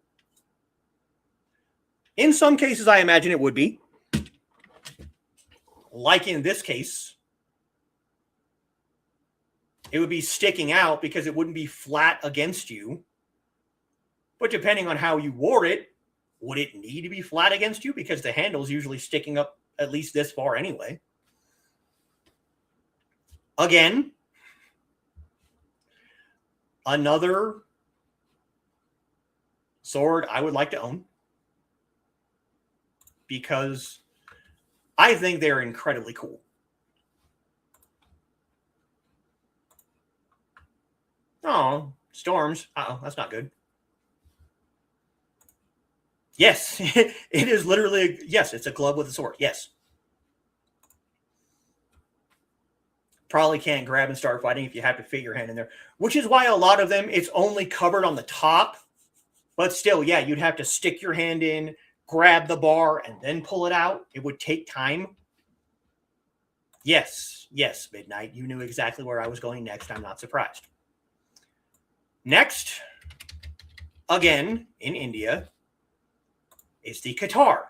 In some cases, I imagine it would be. Like in this case, it would be sticking out because it wouldn't be flat against you. But depending on how you wore it, would it need to be flat against you? Because the handle's usually sticking up at least this far anyway. Again, another sword I would like to own, because I think they're incredibly cool. Oh, storms. Uh-oh, that's not good. Yes, it is literally, yes, it's a glove with a sword. Yes. Probably can't grab and start fighting if you have to fit your hand in there, which is why a lot of them, it's only covered on the top. But still, yeah, you'd have to stick your hand in, grab the bar, and then pull it out. It would take time. Yes, Midnight. You knew exactly where I was going next. I'm not surprised. Next, again, in India, is the katar.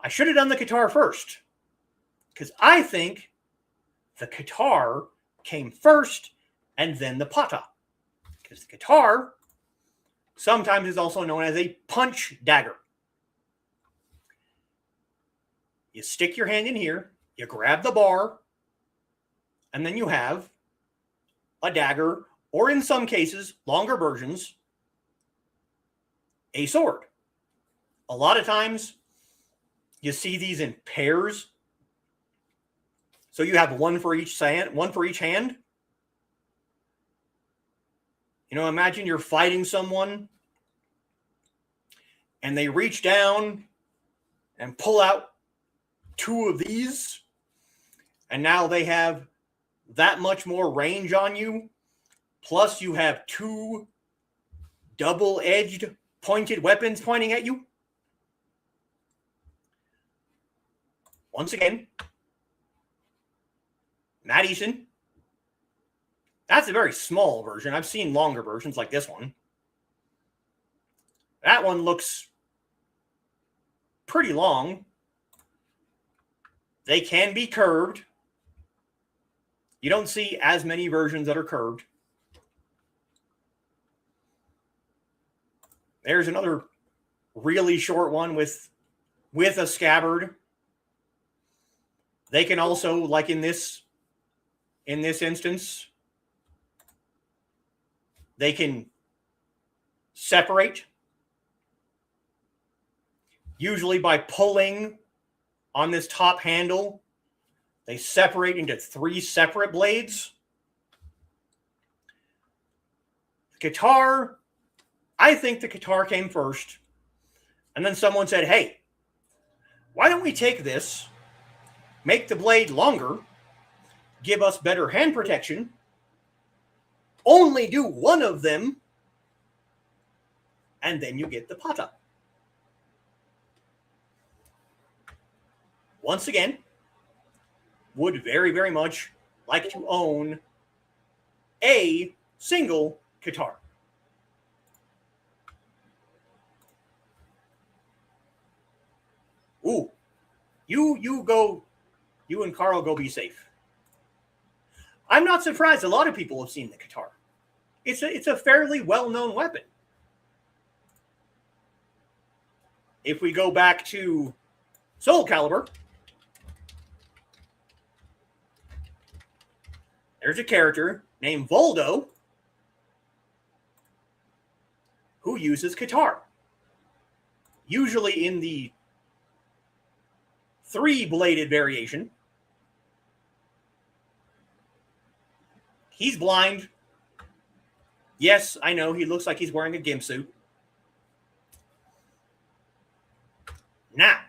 I should have done the katar first, because I think the katar came first and then the pata. Because the katar sometimes is also known as a punch dagger. You stick your hand in here, you grab the bar, and then you have a dagger, or in some cases, longer versions, a sword. A lot of times, you see these in pairs. So you have one for each hand. Imagine you're fighting someone, and they reach down and pull out two of these, and now they have that much more range on you. Plus, you have two double-edged pointed weapons pointing at you. Once again, Matt Easton. That's a very small version. I've seen longer versions like this one. That one looks pretty long. They can be curved. You don't see as many versions that are curved. There's another really short one with a scabbard. They can also, like in this instance, they can separate, usually by pulling on this top handle. They separate into 3 separate blades. guitar, I think the guitar came first. And then someone said, hey, why don't we take this, make the blade longer, give us better hand protection, only do one of them, and then you get the pata. Once again, would very, very much like to own a single guitar. Ooh, you and Carl go be safe. I'm not surprised a lot of people have seen the guitar. It's a fairly well-known weapon. If we go back to Soul Calibur, there's a character named Voldo who uses guitar. Usually in the 3-bladed variation. He's blind. Yes, I know, he looks like he's wearing a gimp suit. Now.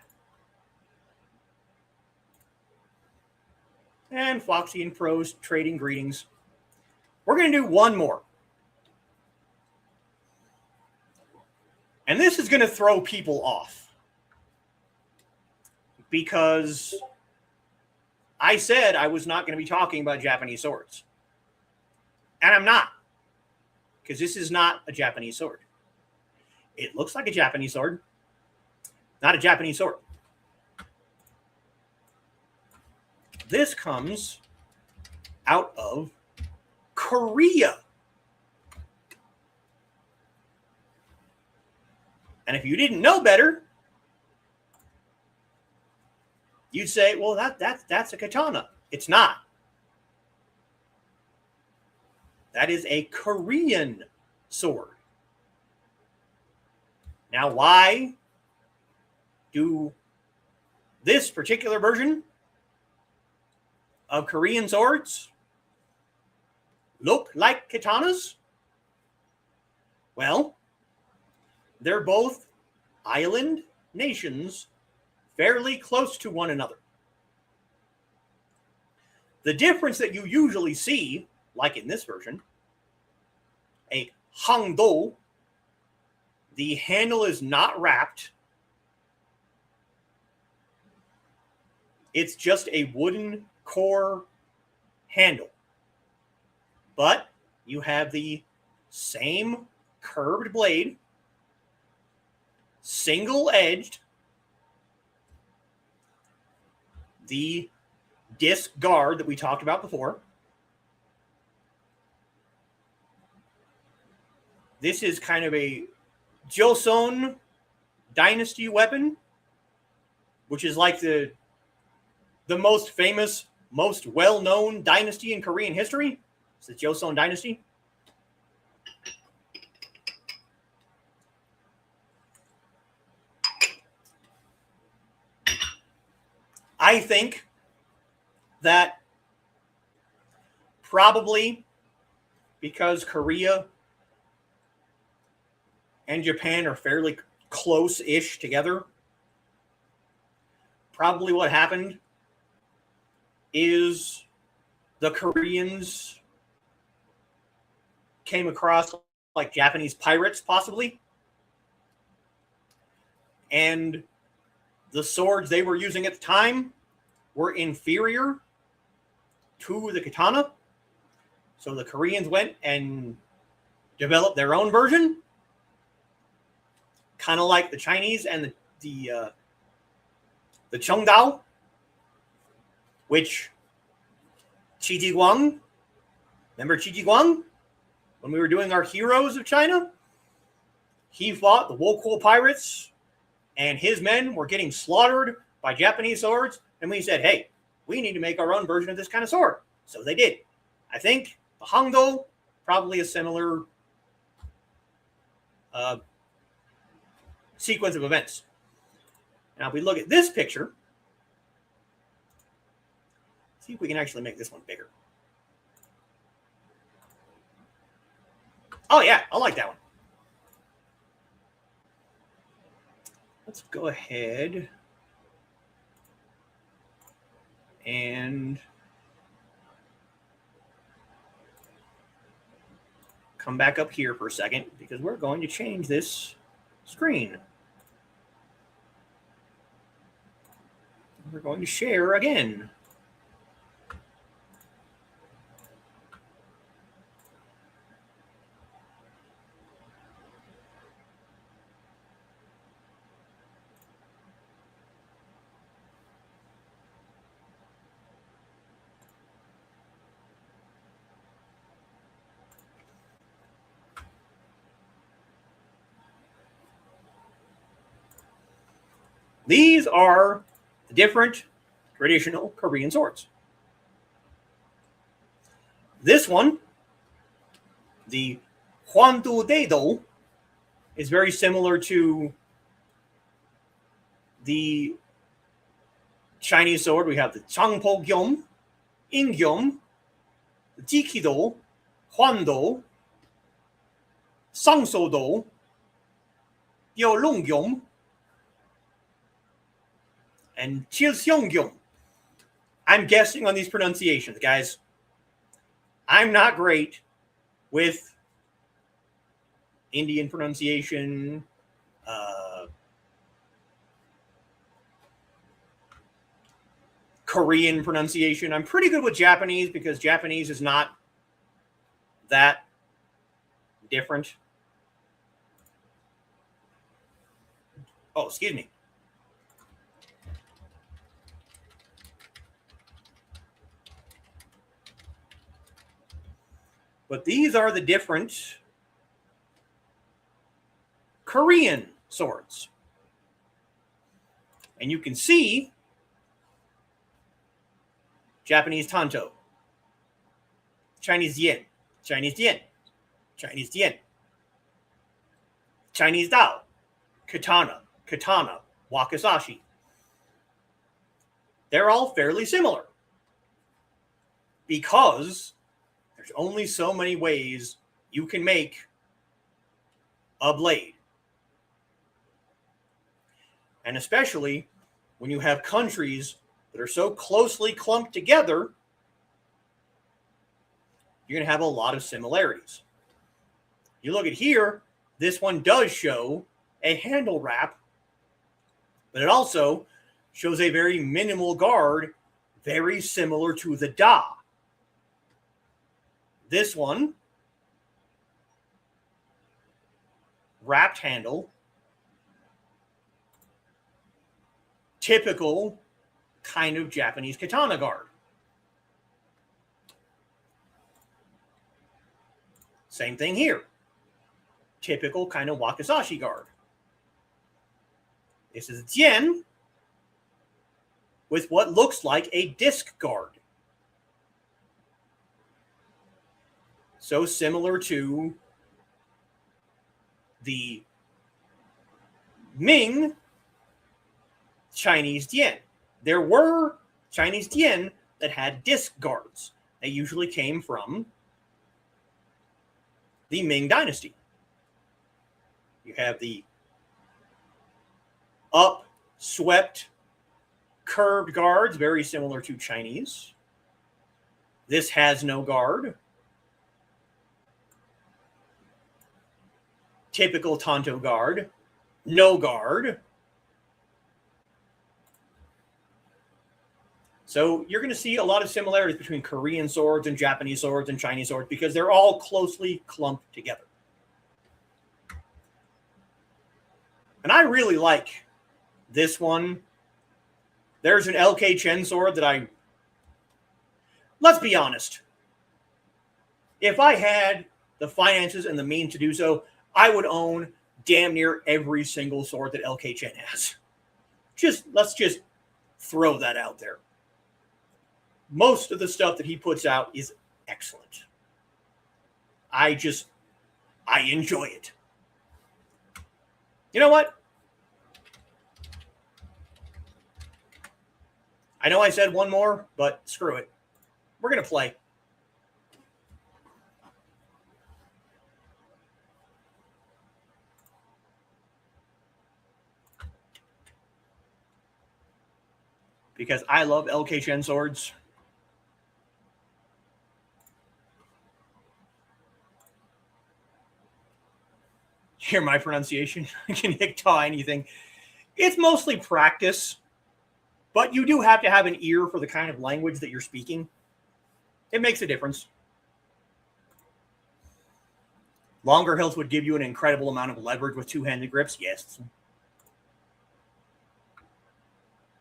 And Foxy and Pros trading greetings. We're going to do one more. And this is going to throw people off. Because I said I was not going to be talking about Japanese swords. And I'm not. Because this is not a Japanese sword. It looks like a Japanese sword. Not a Japanese sword. This comes out of Korea. And if you didn't know better, you'd say, well, that's a katana. It's not. That is a Korean sword. Now, why do this particular version of Korean swords look like katanas? Well, they're both island nations fairly close to one another. The difference that you usually see, like in this version, a hangdo, the handle is not wrapped. It's just a wooden core handle. But you have the same curved blade, single-edged, the disc guard that we talked about before. This is kind of a Joseon dynasty weapon, which is like the most famous, most well-known dynasty in Korean history. It's the Joseon dynasty. I think that probably because Korea and Japan are fairly close-ish together, probably what happened is the Koreans came across like Japanese pirates, possibly, and the swords they were using at the time were inferior to the katana. So the Koreans went and developed their own version, kind of like the Chinese and the Chongdao, which Qi Ji Guang, remember Qi Ji Guang? When we were doing our Heroes of China, he fought the Wokuo pirates, and his men were getting slaughtered by Japanese swords. And we said, hey, we need to make our own version of this kind of sword. So they did. I think the Hangdo, probably a similar sequence of events. Now, if we look at this picture, see if we can actually make this one bigger. Oh, yeah, I like that one. Let's go ahead and come back up here for a second because we're going to change this screen. We're going to share again. These are the different traditional Korean swords. This one, the Hwandu Deido, is very similar to the Chinese sword. We have the Changpo Gyom, Ingyom, the Jikido, Hwando, Sangsodo, Yeolonggyom, and Chilseongyom. I'm guessing on these pronunciations, guys. I'm not great with Indian pronunciation, Korean pronunciation. I'm pretty good with Japanese because Japanese is not that different. Oh, excuse me. But these are the different Korean swords. And you can see Japanese tanto, Chinese yen, Chinese yen, Chinese yen, Chinese dao, katana, katana, wakizashi. They're all fairly similar because there's only so many ways you can make a blade. And especially when you have countries that are so closely clumped together, you're going to have a lot of similarities. You look at here, this one does show a handle wrap, but it also shows a very minimal guard, very similar to the Da. This one, wrapped handle, typical kind of Japanese katana guard. Same thing here. Typical kind of wakizashi guard. This is Jien with what looks like a disc guard. So similar to the Ming Chinese Dian. There were Chinese Dian that had disc guards. They usually came from the Ming Dynasty. You have the up-swept, curved guards, very similar to Chinese. This has no guard. Typical Tanto guard. No guard. So you're going to see a lot of similarities between Korean swords and Japanese swords and Chinese swords because they're all closely clumped together. And I really like this one. There's an LK Chen sword that let's be honest. If I had the finances and the means to do so, I would own damn near every single sword that LK Chen has. Let's just throw that out there. Most of the stuff that he puts out is excellent. I enjoy it. You know what? I know I said one more, but screw it. We're going to play. because I love LK Chen swords. Hear my pronunciation? I can hiktaw anything. It's mostly practice, but you do have to have an ear for the kind of language that you're speaking. It makes a difference. Longer hilts would give you an incredible amount of leverage with two-handed grips. Yes.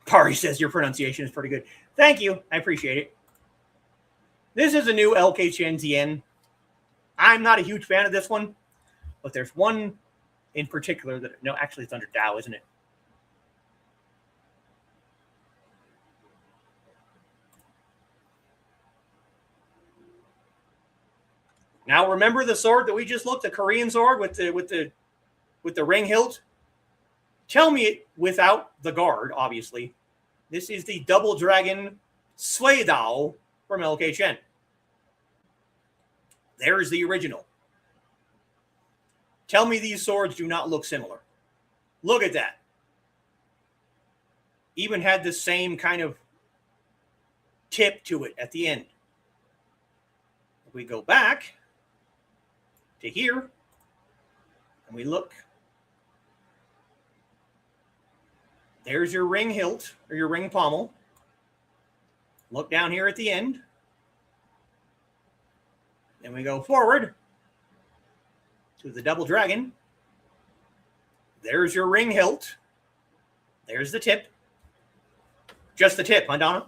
Pari says your pronunciation is pretty good. Thank you. I appreciate it. This is a new LK Chen Zien. I'm not a huge fan of this one, but there's one in particular that, no, actually it's under Dao, isn't it? Now remember the sword that we just looked, the Korean sword with the ring hilt? Tell me it without the guard, obviously. This is the Double Dragon Sui Dao from LK Chen. There's the original. Tell me these swords do not look similar. Look at that. Even had the same kind of tip to it at the end. If we go back to here and we look, there's your ring hilt or your ring pommel. Look down here at the end. Then we go forward to the Double Dragon. There's your ring hilt. There's the tip. Just the tip, huh, Donna?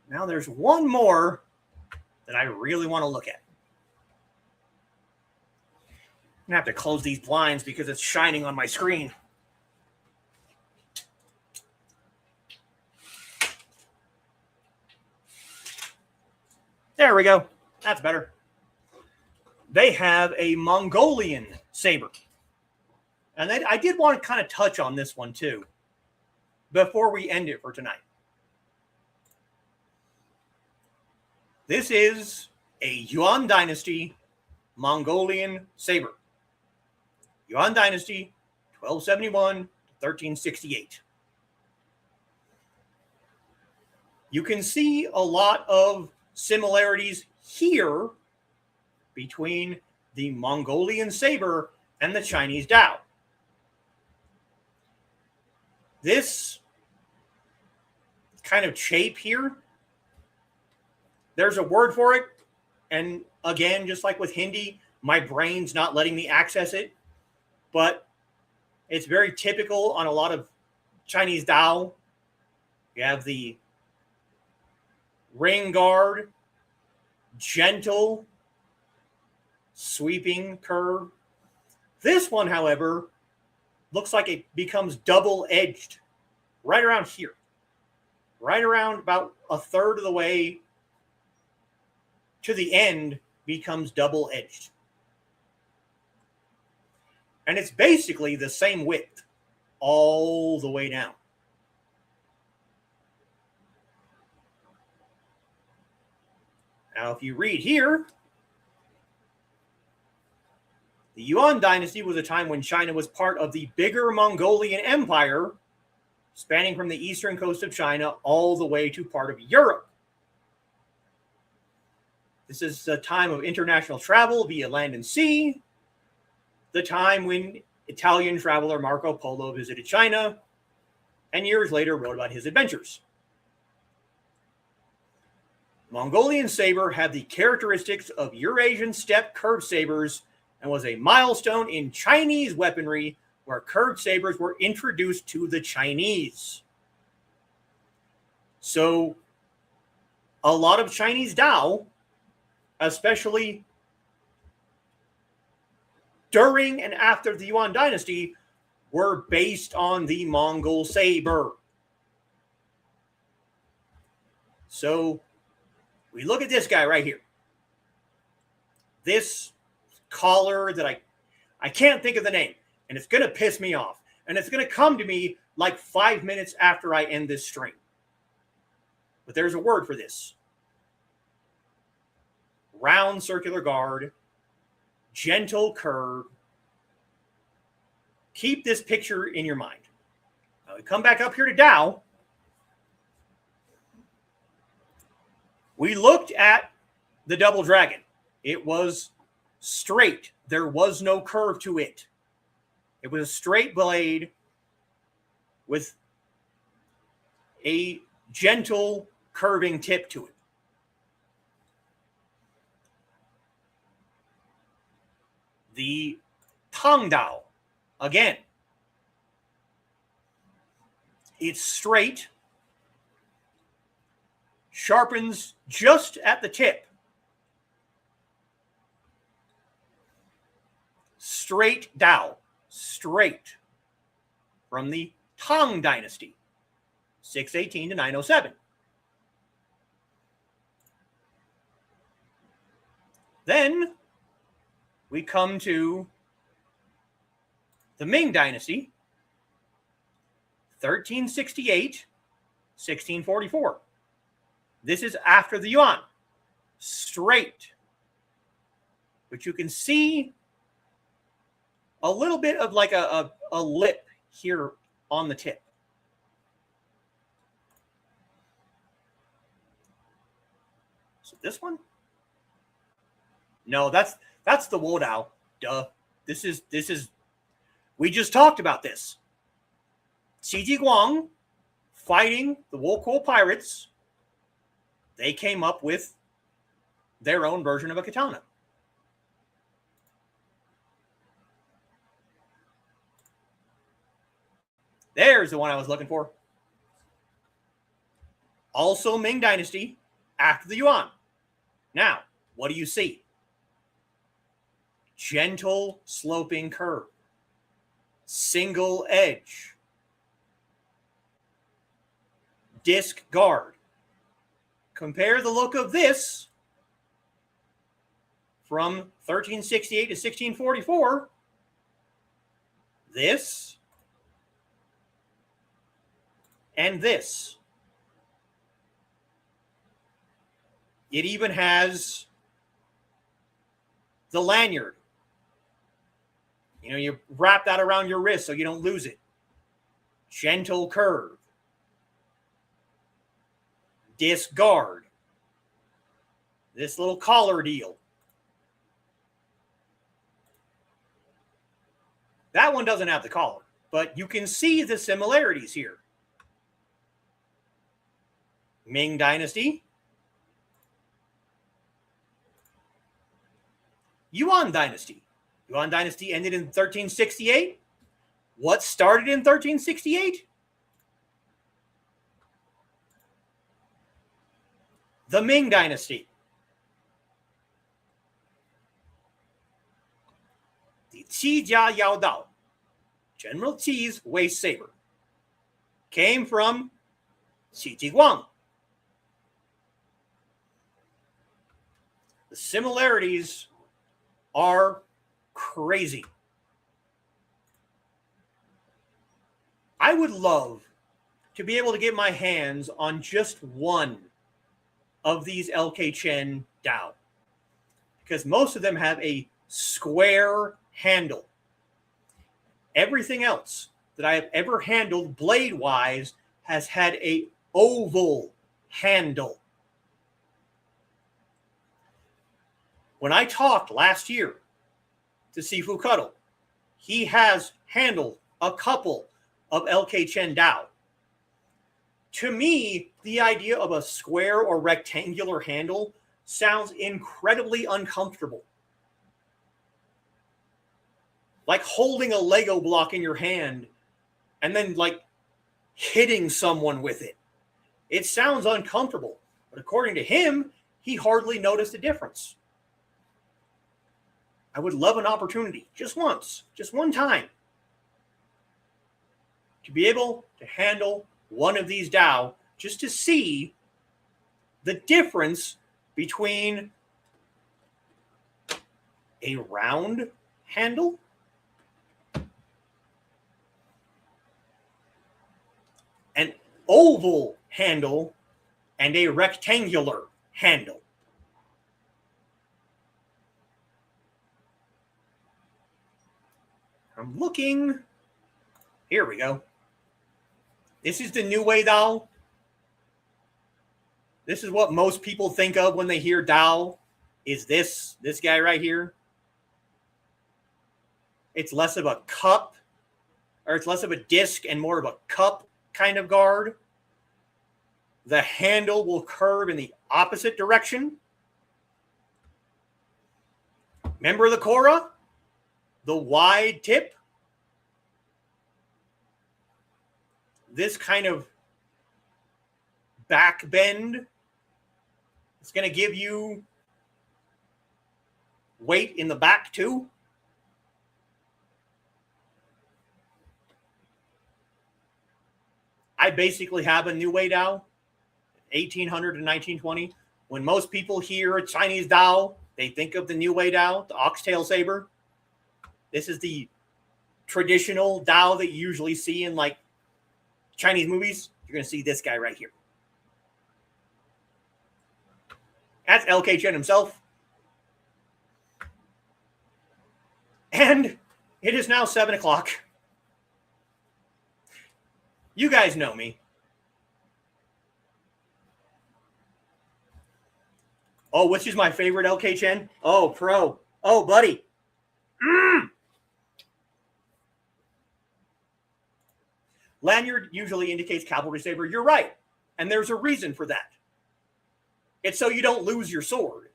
Now there's one more that I really want to look at. I'm going to have to close these blinds because it's shining on my screen. There we go. That's better. They have a Mongolian saber. And I did want to kind of touch on this one too before we end it for tonight. This is a Yuan Dynasty Mongolian saber. Yuan Dynasty, 1271 to 1368. You can see a lot of similarities here between the Mongolian saber and the Chinese Dao. This kind of shape here, there's a word for it. And again, just like with Hindi, my brain's not letting me access it. But it's very typical on a lot of Chinese Dao. You have the ring guard, gentle, sweeping curve. This one, however, looks like it becomes double-edged right around here. Right around about a third of the way to the end becomes double-edged. And it's basically the same width all the way down. Now, if you read here, the Yuan Dynasty was a time when China was part of the bigger Mongolian Empire, spanning from the eastern coast of China all the way to part of Europe. This is a time of international travel via land and sea, the time when Italian traveler Marco Polo visited China, and years later wrote about his adventures. Mongolian saber had the characteristics of Eurasian steppe curved sabers and was a milestone in Chinese weaponry where curved sabers were introduced to the Chinese. So a lot of Chinese Dao, especially during and after the Yuan Dynasty, were based on the Mongol saber. So we look at this guy right here. This collar that I can't think of the name, and it's going to piss me off. And it's going to come to me like 5 minutes after I end this stream. But there's a word for this. Round circular guard, gentle curve. Keep this picture in your mind. we come back up here to Tao. We looked at the double dragon. It was straight. There was no curve to it. It was a straight blade with a gentle curving tip to it. The Tang Dao, again, it's straight, sharpens just at the tip. Straight Dao, straight from the Tang Dynasty, 618 to 907. Then we come to the Ming Dynasty, 1368, 1644. This is after the Yuan. Straight. But you can see a little bit of like a lip here on the tip. So this one? No, that's the Wodao. Duh. This is we just talked about this. Qi Jiguang fighting the Wokuo pirates. They came up with their own version of a katana. There's the one I was looking for. Also Ming Dynasty after the Yuan. Now, what do you see? Gentle sloping curve. Single edge. Disc guard. Compare the look of this from 1368 to 1644. This and this. It even has the lanyard. You know, you wrap that around your wrist so you don't lose it. Gentle curve. Disc guard. This little collar deal. That one doesn't have the collar, but you can see the similarities here. Ming Dynasty. Yuan Dynasty. Yuan Dynasty ended in 1368. What started in 1368? The Ming Dynasty. The Qi Jia Yao Dao, General Qi's waist saber, came from Qi Jiguang. The similarities are crazy. I would love to be able to get my hands on just one of these LK Chen Dao, because most of them have a square handle. Everything else that I have ever handled blade-wise has had a oval handle. When I talked last year to Sifu Cuddle, he has handled a couple of LK Chen Dao. To me, the idea of a square or rectangular handle sounds incredibly uncomfortable. Like holding a Lego block in your hand and then like hitting someone with it. It sounds uncomfortable, but according to him, he hardly noticed a difference. I would love an opportunity, just once, just one time, to be able to handle one of these Dao just to see the difference between a round handle an oval handle and a rectangular handle. I'm looking. Here we go. This is the New Way Dao. This is what most people think of when they hear Dao, is this guy right here. It's less of a cup, or it's less of a disc and more of a cup kind of guard. The handle will curve in the opposite direction. Remember the Korra? The wide tip? This kind of back bend. It's going to give you weight in the back too. I basically have a New Way Dao, 1800 to 1920. When most people hear a Chinese Dao, they think of the New Way Dao, the oxtail saber. This is the traditional Dao that you usually see in like Chinese movies. You're going to see this guy right here. That's LK Chen himself. And it is now 7 o'clock. You guys know me. Oh, which is my favorite LK Chen? Oh, pro. Oh, buddy. Lanyard usually indicates cavalry saber. You're right. And there's a reason for that. It's so you don't lose your sword.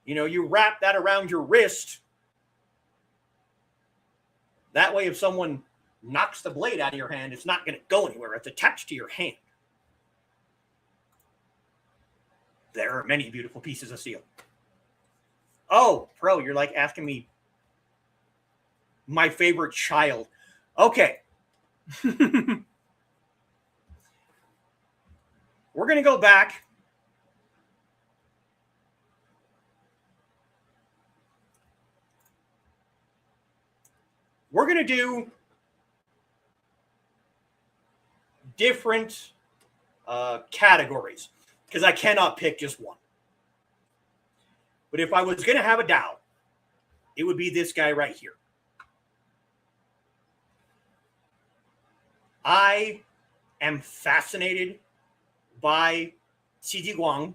You know, you wrap that around your wrist. That way, if someone knocks the blade out of your hand, it's not going to go anywhere. It's attached to your hand. There are many beautiful pieces of steel. Oh, pro, you're like asking me my favorite child. Okay. We're going to go back. We're going to do different categories because I cannot pick just one. But if I was going to have a Dao, it would be this guy right here. I am fascinated by Qi Guang,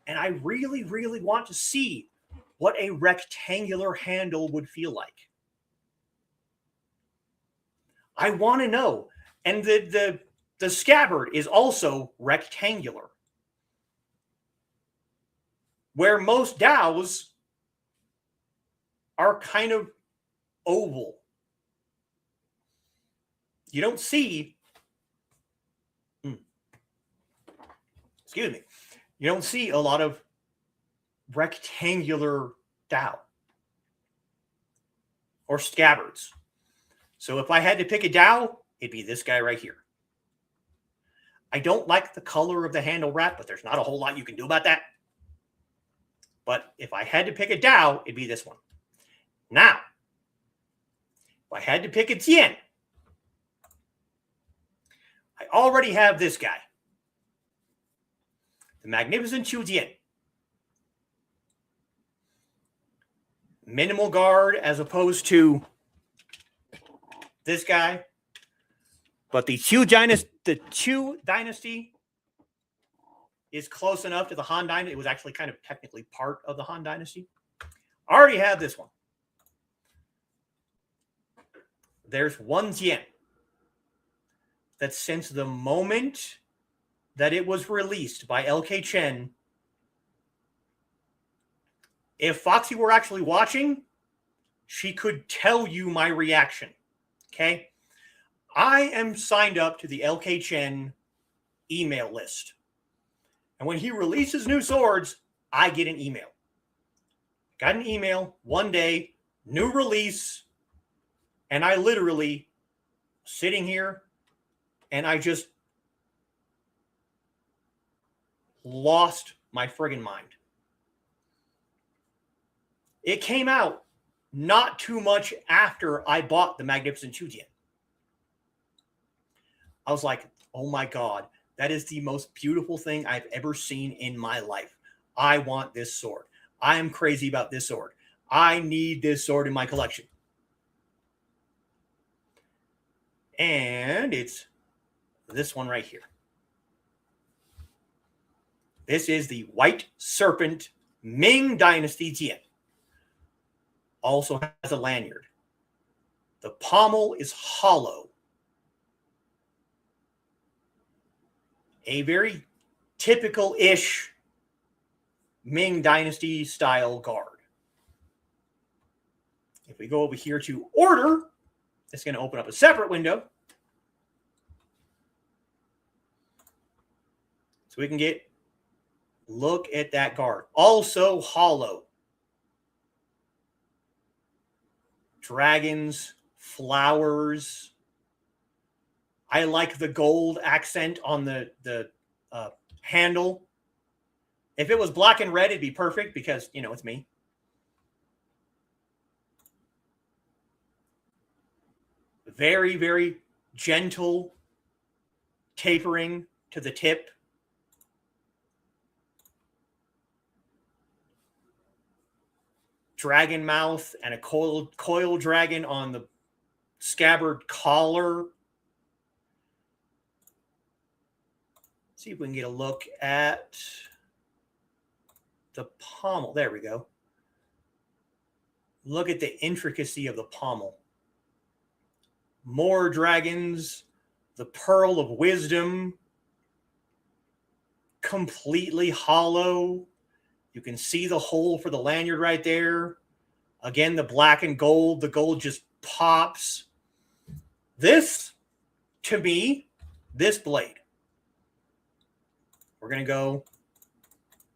and I really, really want to see what a rectangular handle would feel like. I want to know. And the scabbard is also rectangular. Where most Daos are kind of oval. You don't see, excuse me, you don't see a lot of rectangular Dao or scabbards. So if I had to pick a Dao, it'd be this guy right here. I don't like the color of the handle wrap, but there's not a whole lot you can do about that. But if I had to pick a Dao, it'd be this one. Now, if I had to pick a Tian, I already have this guy. The Magnificent Chu Tian. Minimal guard as opposed to this guy. But the Chu Dynasty is close enough to the Han Dynasty. It was actually kind of technically part of the Han Dynasty. I already have this one. There's one Tian that since the moment that it was released by LK Chen, if Foxy were actually watching, she could tell you my reaction. Okay? I am signed up to the LK Chen email list. And when he releases new swords, I get an email. Got an email one day, new release, and I literally sitting here and I just lost my friggin' mind. It came out not too much after I bought the Magnificent Chu Tian. I was like, oh my God, that is the most beautiful thing I've ever seen in my life. I want this sword. I am crazy about this sword. I need this sword in my collection. And it's this one right here. This is the White Serpent Ming Dynasty Tian. Also has a lanyard. The pommel is hollow. A very typical-ish Ming Dynasty style guard. If we go over here to order, it's going to open up a separate window. So we can look at that guard. Also hollow. Dragons, flowers. I like the gold accent on the handle. If it was black and red, it'd be perfect because, you know, it's me. Very, very gentle tapering to the tip. Dragon mouth and a coil dragon on the scabbard collar. See if we can get a look at the pommel. There we go. Look at the intricacy of the pommel. More dragons. The pearl of wisdom. Completely hollow. You can see the hole for the lanyard right there. Again, the black and gold. The gold just pops. This, to me, this blade. We're going to go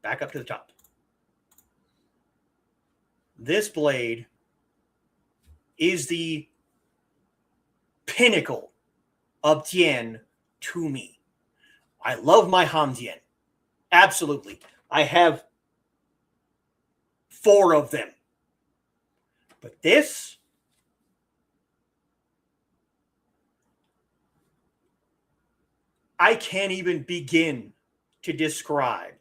back up to the top. This blade is the pinnacle of Tian to me. I love my Han Tian. Absolutely. I have 4 of them. But this, I can't even begin to describe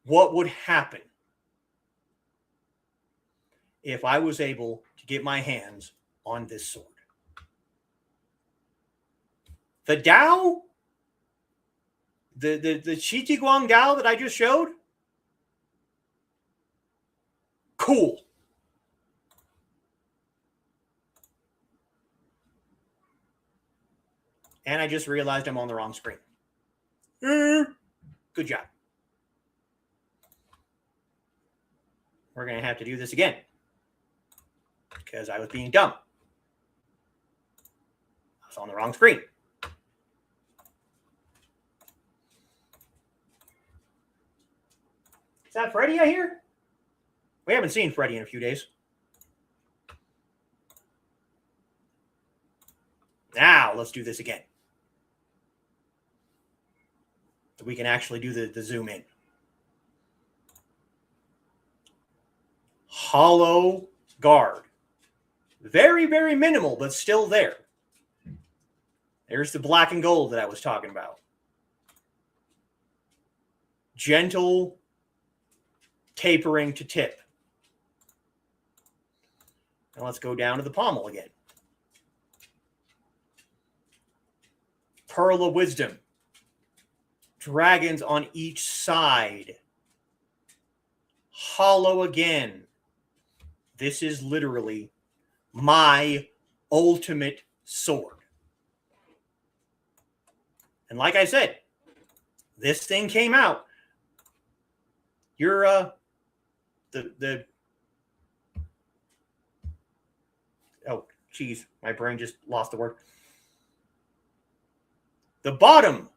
what would happen if I was able to get my hands on this sword. The Dao, the Qi Guang Dao that I just showed, cool. And I just realized I'm on the wrong screen. Good job. We're going to have to do this again because I was being dumb. I was on the wrong screen. Is that Freddy I hear? We haven't seen Freddy in a few days. Now, let's do this again. So we can actually do the zoom in. Hollow guard. Very, very minimal, but still there. There's the black and gold that I was talking about. Gentle tapering to tip. Now let's go down to the pommel again. Pearl of wisdom. Dragons on each side. Hollow again. This is literally my ultimate sword. And like I said, this thing came out. You're oh, geez, my brain just lost the word. The bottom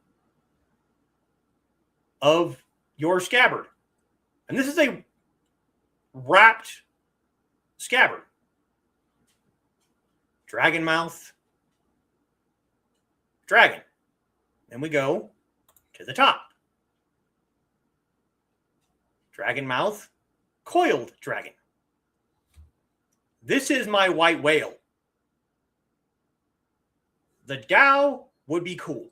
of your scabbard. And this is a wrapped scabbard. Dragon mouth. Dragon. Then we go to the top. Dragon mouth. Coiled dragon. This is my white whale. The Dao would be cool.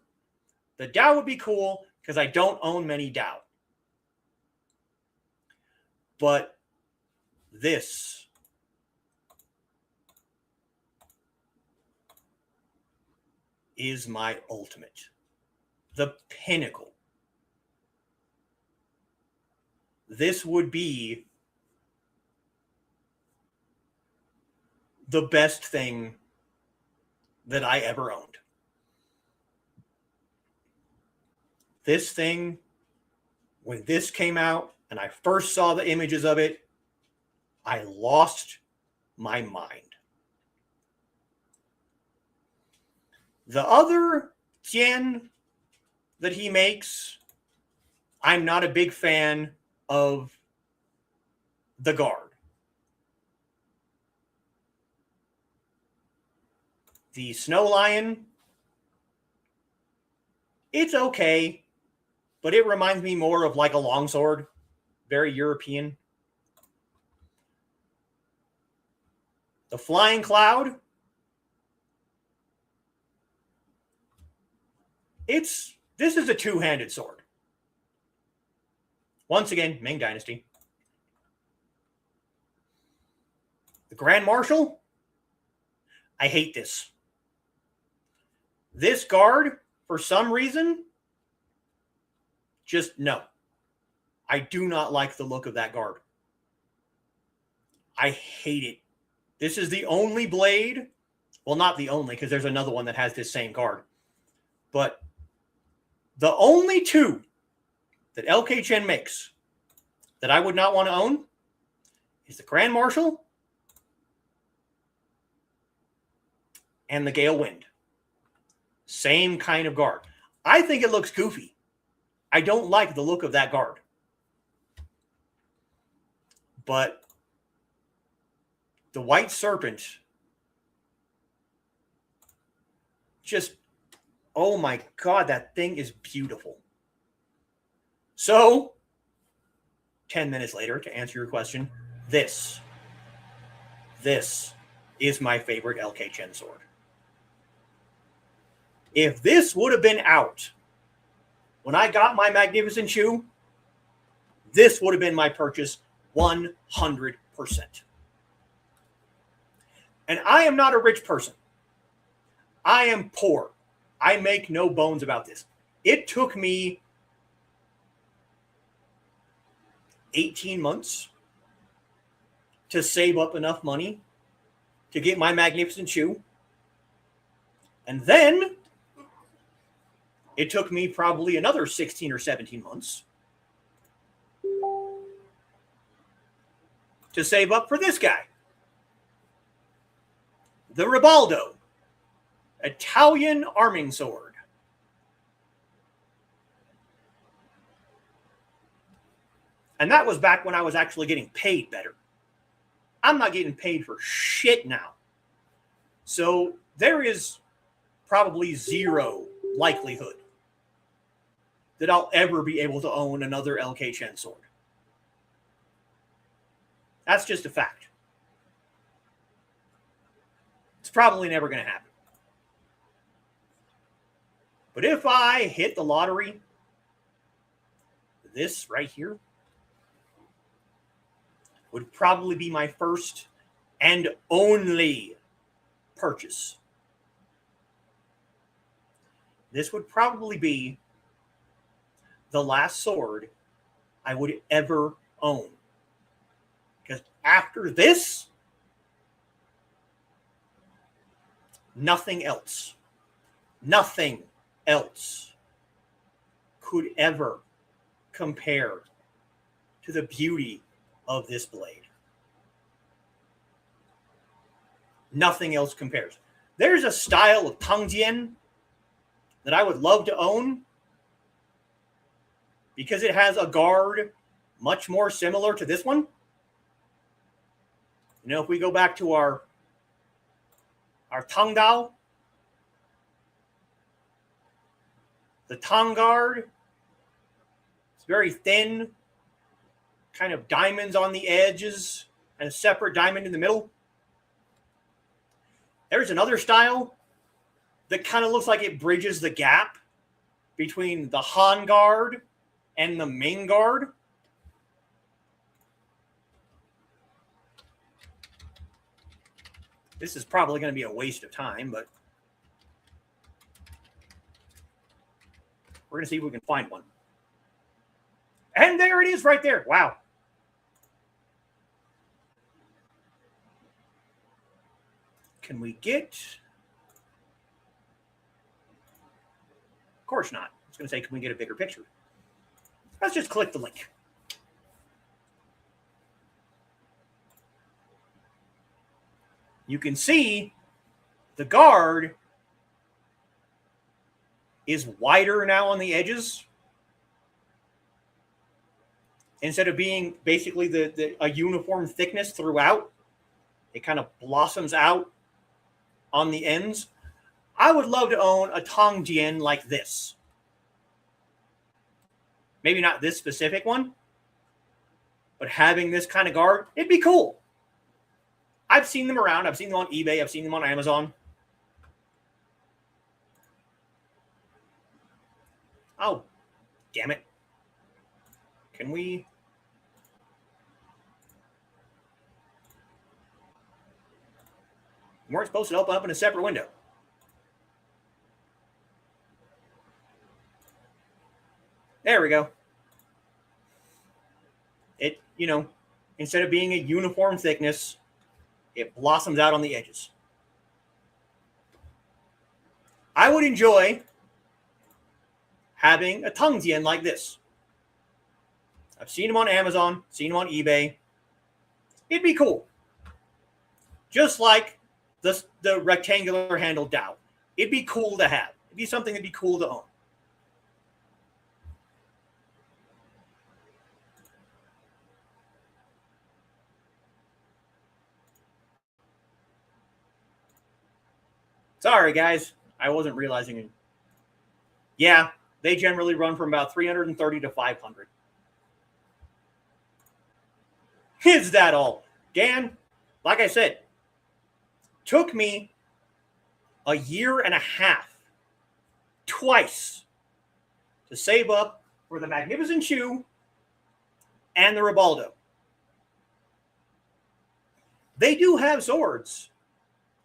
The Dao would be cool because I don't own many Dao. But this is my ultimate, the pinnacle. This would be the best thing that I ever owned. This thing, when this came out and I first saw the images of it, I lost my mind. The other Tien that he makes, I'm not a big fan of the guard. The Snow Lion, it's okay, but it reminds me more of like a longsword, very European. The Flying Cloud, this is a two-handed sword. Once again, Ming Dynasty. The Grand Marshal, I hate this. This guard, for some reason, just no. I do not like the look of that guard. I hate it. This is the only blade, well, not the only, because there's another one that has this same guard, but the only two that LK Chen makes that I would not want to own is the Grand Marshal and the Gale Wind. Same kind of guard. I think it looks goofy. I don't like the look of that guard. But the White Serpent, just, oh my God, that thing is beautiful. So, 10 minutes later, to answer your question, this is my favorite LK Chen sword. If this would have been out when I got my Magnificent Shoe, this would have been my purchase 100%. And I am not a rich person. I am poor. I make no bones about this. It took me 18 months to save up enough money to get my Magnificent Shoe. And then it took me probably another 16 or 17 months to save up for this guy. The Ribaldo, Italian arming sword. And that was back when I was actually getting paid better. I'm not getting paid for shit now. So there is probably zero likelihood that I'll ever be able to own another LK Chen sword. That's just a fact. It's probably never going to happen. But if I hit the lottery, this right here would probably be my first and only purchase. This would probably be the last sword I would ever own. Because after this, nothing else could ever compare to the beauty of this blade. Nothing else compares. There's a style of Tangjian that I would love to own because it has a guard much more similar to this one. You know, if we go back to our Tang Dao, the Tang guard, it's very thin, kind of diamonds on the edges, and a separate diamond in the middle. There's another style that kind of looks like it bridges the gap between the Han guard and the Ming guard. This is probably going to be a waste of time, but We're going to see if we can find one. And there it is right there. Wow. Can we get... Of course not. I was going to say, can we get a bigger picture? Let's just click the link. You can see the guard is wider now on the edges. Instead of being basically a uniform thickness throughout, it kind of blossoms out on the ends. I would love to own a tongjian like this. Maybe not this specific one, but having this kind of guard, it'd be cool. I've seen them around. I've seen them on eBay. I've seen them on Amazon. Oh, damn it. Can we... We weren't supposed to open up in a separate window. There we go. It, you know, instead of being a uniform thickness, it blossoms out on the edges. I would enjoy having a tongjian like this. I've seen them on Amazon, seen them on eBay. It'd be cool. Just like the rectangular handle dowel. It'd be cool to have. It'd be something that'd be cool to own. Sorry, guys. I wasn't realizing it. Yeah, they generally run from about 330 to 500. Is that all? Dan, like I said, took me a year and a half, twice, to save up for the Magnificent Shoe and the Ribaldo. They do have swords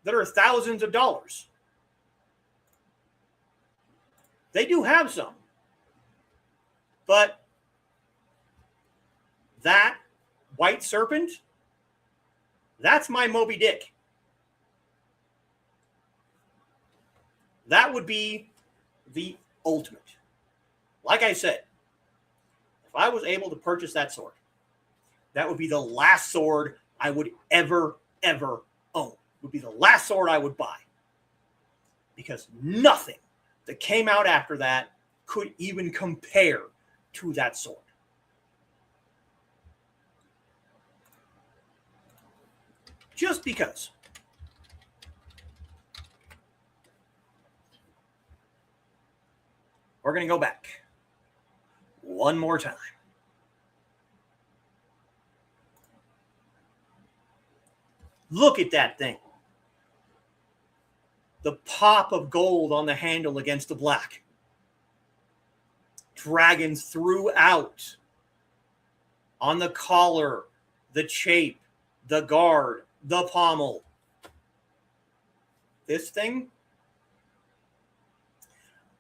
that are thousands of dollars. They do have some. But that White Serpent, that's my Moby Dick. That would be the ultimate. Like I said, if I was able to purchase that sword, that would be the last sword I would ever own. It would be the last sword I would buy. Because nothing that came out after that could even compare to that sword. Just because. We're going to go back one more time. Look at that thing. The pop of gold on the handle against the black. Dragons throughout. On the collar, the chape, the guard, the pommel. This thing,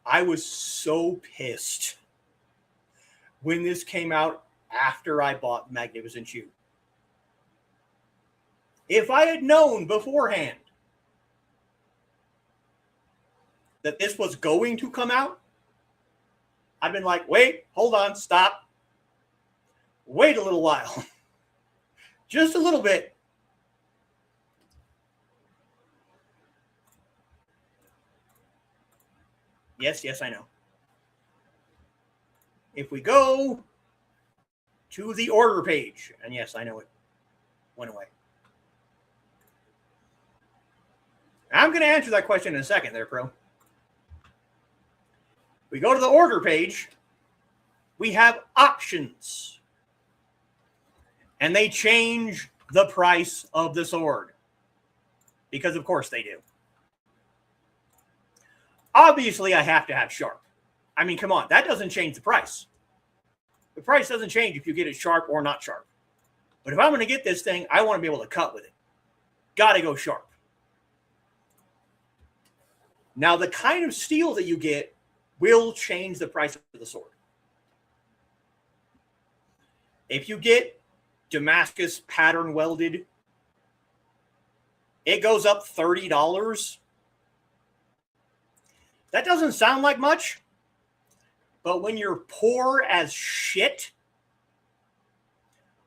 I was so pissed when this came out after I bought Magnificent Shoe. If I had known beforehand that this was going to come out, I'd been like, wait, hold on, stop. Wait a little while. Just a little bit. Yes, I know. If we go to the order page, and yes, I know it went away. I'm going to answer that question in a second there, Pro. We go to the order page, we have options. And they change the price of the sword. Because of course they do. Obviously, I have to have sharp. I mean, come on, that doesn't change the price. The price doesn't change if you get it sharp or not sharp. But if I'm going to get this thing, I want to be able to cut with it. Got to go sharp. Now, the kind of steel that you get will change the price of the sword. If you get Damascus pattern welded, it goes up $30. That doesn't sound like much, but when you're poor as shit,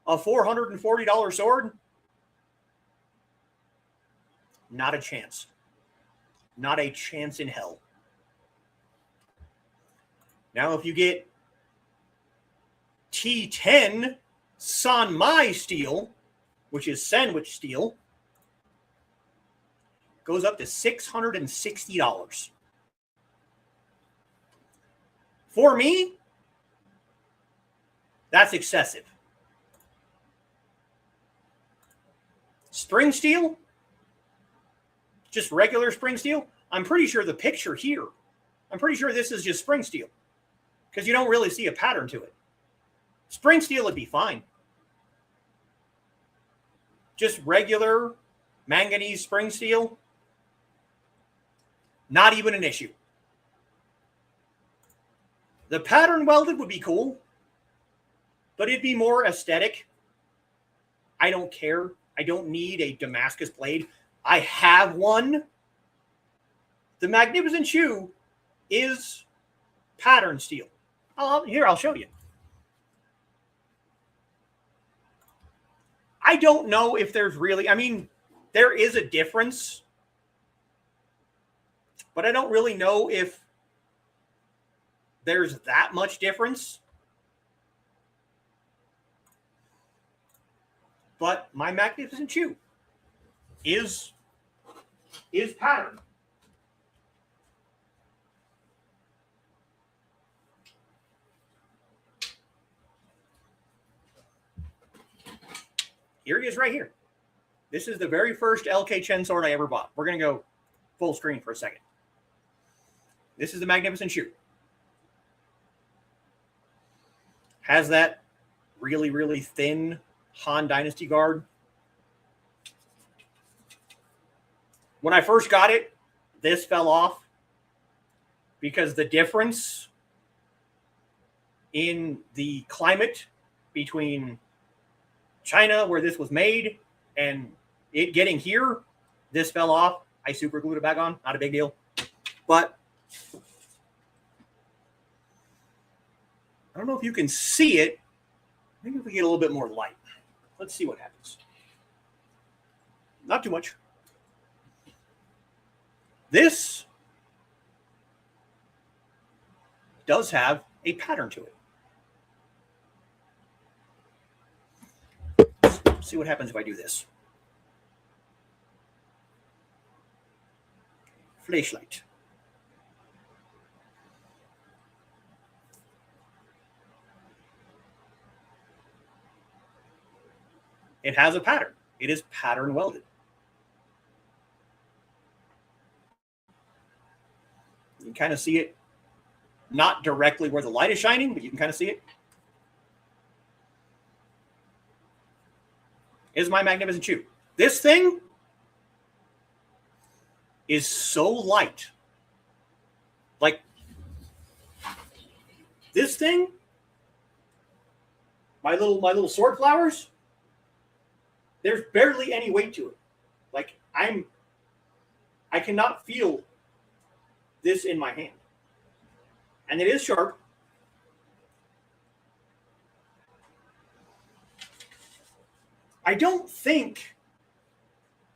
a $440 sword, not a chance. Not a chance in hell. Now, if you get T10 Sanmai steel, which is sandwich steel, goes up to $660. For me, that's excessive. Spring steel, just regular spring steel. I'm pretty sure the picture here, I'm pretty sure this is just spring steel because you don't really see a pattern to it. Spring steel would be fine. Just regular manganese spring steel, not even an issue. The pattern welded would be cool, but it'd be more aesthetic. I don't care. I don't need a Damascus blade. I have one. The Magnificent Shoe is pattern steel. I'll show you. I don't know if there's really, I mean, there is a difference, but I don't really know if there's that much difference. But my Magnificent Shoe is pattern. Here he is right here. This is the very first LK Chen sword I ever bought. We're going to go full screen for a second. This is the Magnificent Shoe. Has that really, really thin Han Dynasty guard. When I first got it, this fell off because the difference in the climate between China, where this was made, and it getting here, this fell off. I super glued it back on. Not a big deal. But I don't know if you can see it. Maybe if we get a little bit more light. Let's see what happens. Not too much. This does have a pattern to it. Let's see what happens if I do this. Flashlight. It has a pattern. It is pattern welded. You can kind of see it, not directly where the light is shining, but you can kind of see it. Is my Magnificent Shoe. This thing is so light. Like this thing, my little sword flowers, there's barely any weight to it. Like I cannot feel this in my hand. And it is sharp. I don't think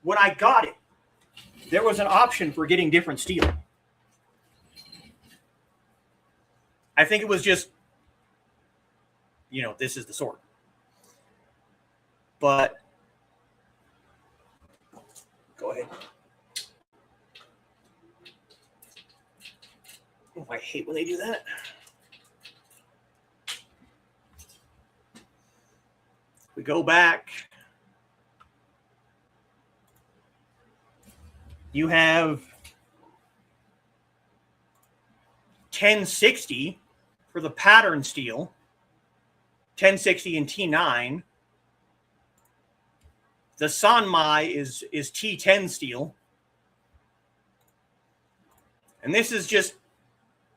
when I got it, there was an option for getting different steel. I think it was just, this is the sword. But go ahead. Oh, I hate when they do that. We go back. You have 1060 for the pattern steel, 1060 and T9. The Sanmai is T10 steel. And this is just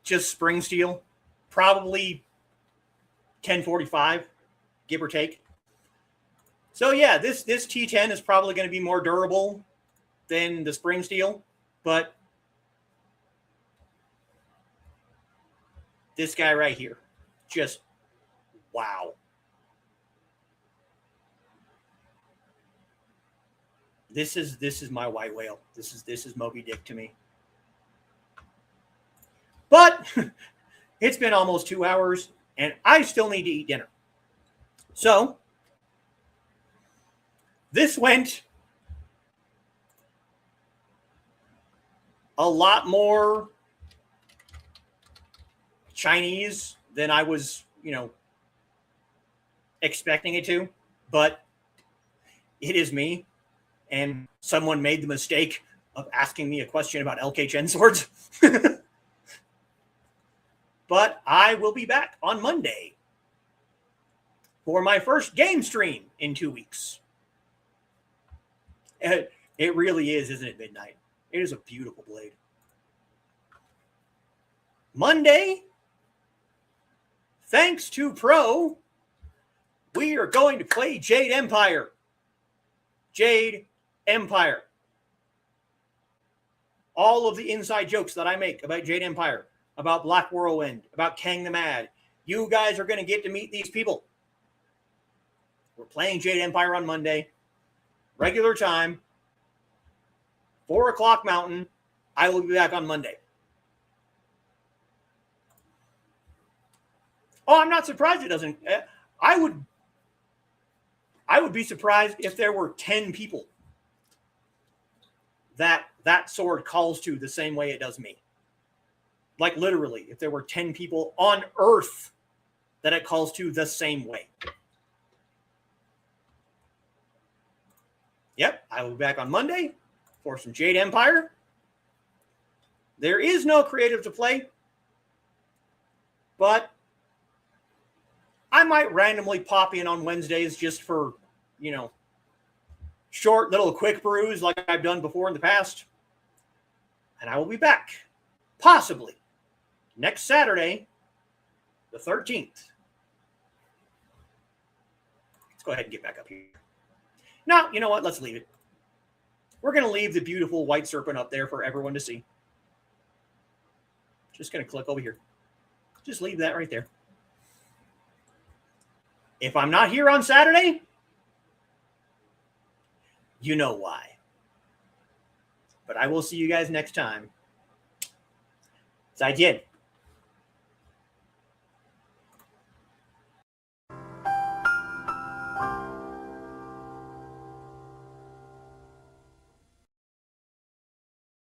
just spring steel, probably 1045, give or take. So yeah, this T10 is probably going to be more durable than the spring steel, but this guy right here, just wow. This is my white whale. This is Moby Dick to me. But it's been almost 2 hours, and I still need to eat dinner. So this went a lot more Chinese than I was, expecting it to. But it is me, and someone made the mistake of asking me a question about LKChen swords. But I will be back on Monday for my first game stream in 2 weeks. It really is, isn't it, Midnight? It is a beautiful blade. Monday, thanks to Pro, we are going to play Jade Empire. Jade Empire. All of the inside jokes that I make about Jade Empire, about Black Whirlwind, about Kang the Mad, you guys are going to get to meet these people. We're playing Jade Empire on Monday. Regular time. 4 o'clock Mountain. I will be back on Monday. Oh, I'm not surprised it doesn't. I would be surprised if there were 10 people that sword calls to the same way it does me. Like literally, if there were 10 people on Earth that it calls to the same way. Yep, I will be back on Monday for some Jade Empire. There is no creative to play, but I might randomly pop in on Wednesdays just for, short little quick brews like I've done before in the past. And I will be back, possibly, next Saturday, the 13th. Let's go ahead and get back up here. No, you know what? Let's leave it. We're going to leave the beautiful white serpent up there for everyone to see. Just going to click over here. Just leave that right there. If I'm not here on Saturday, you know why. But I will see you guys next time. 再见。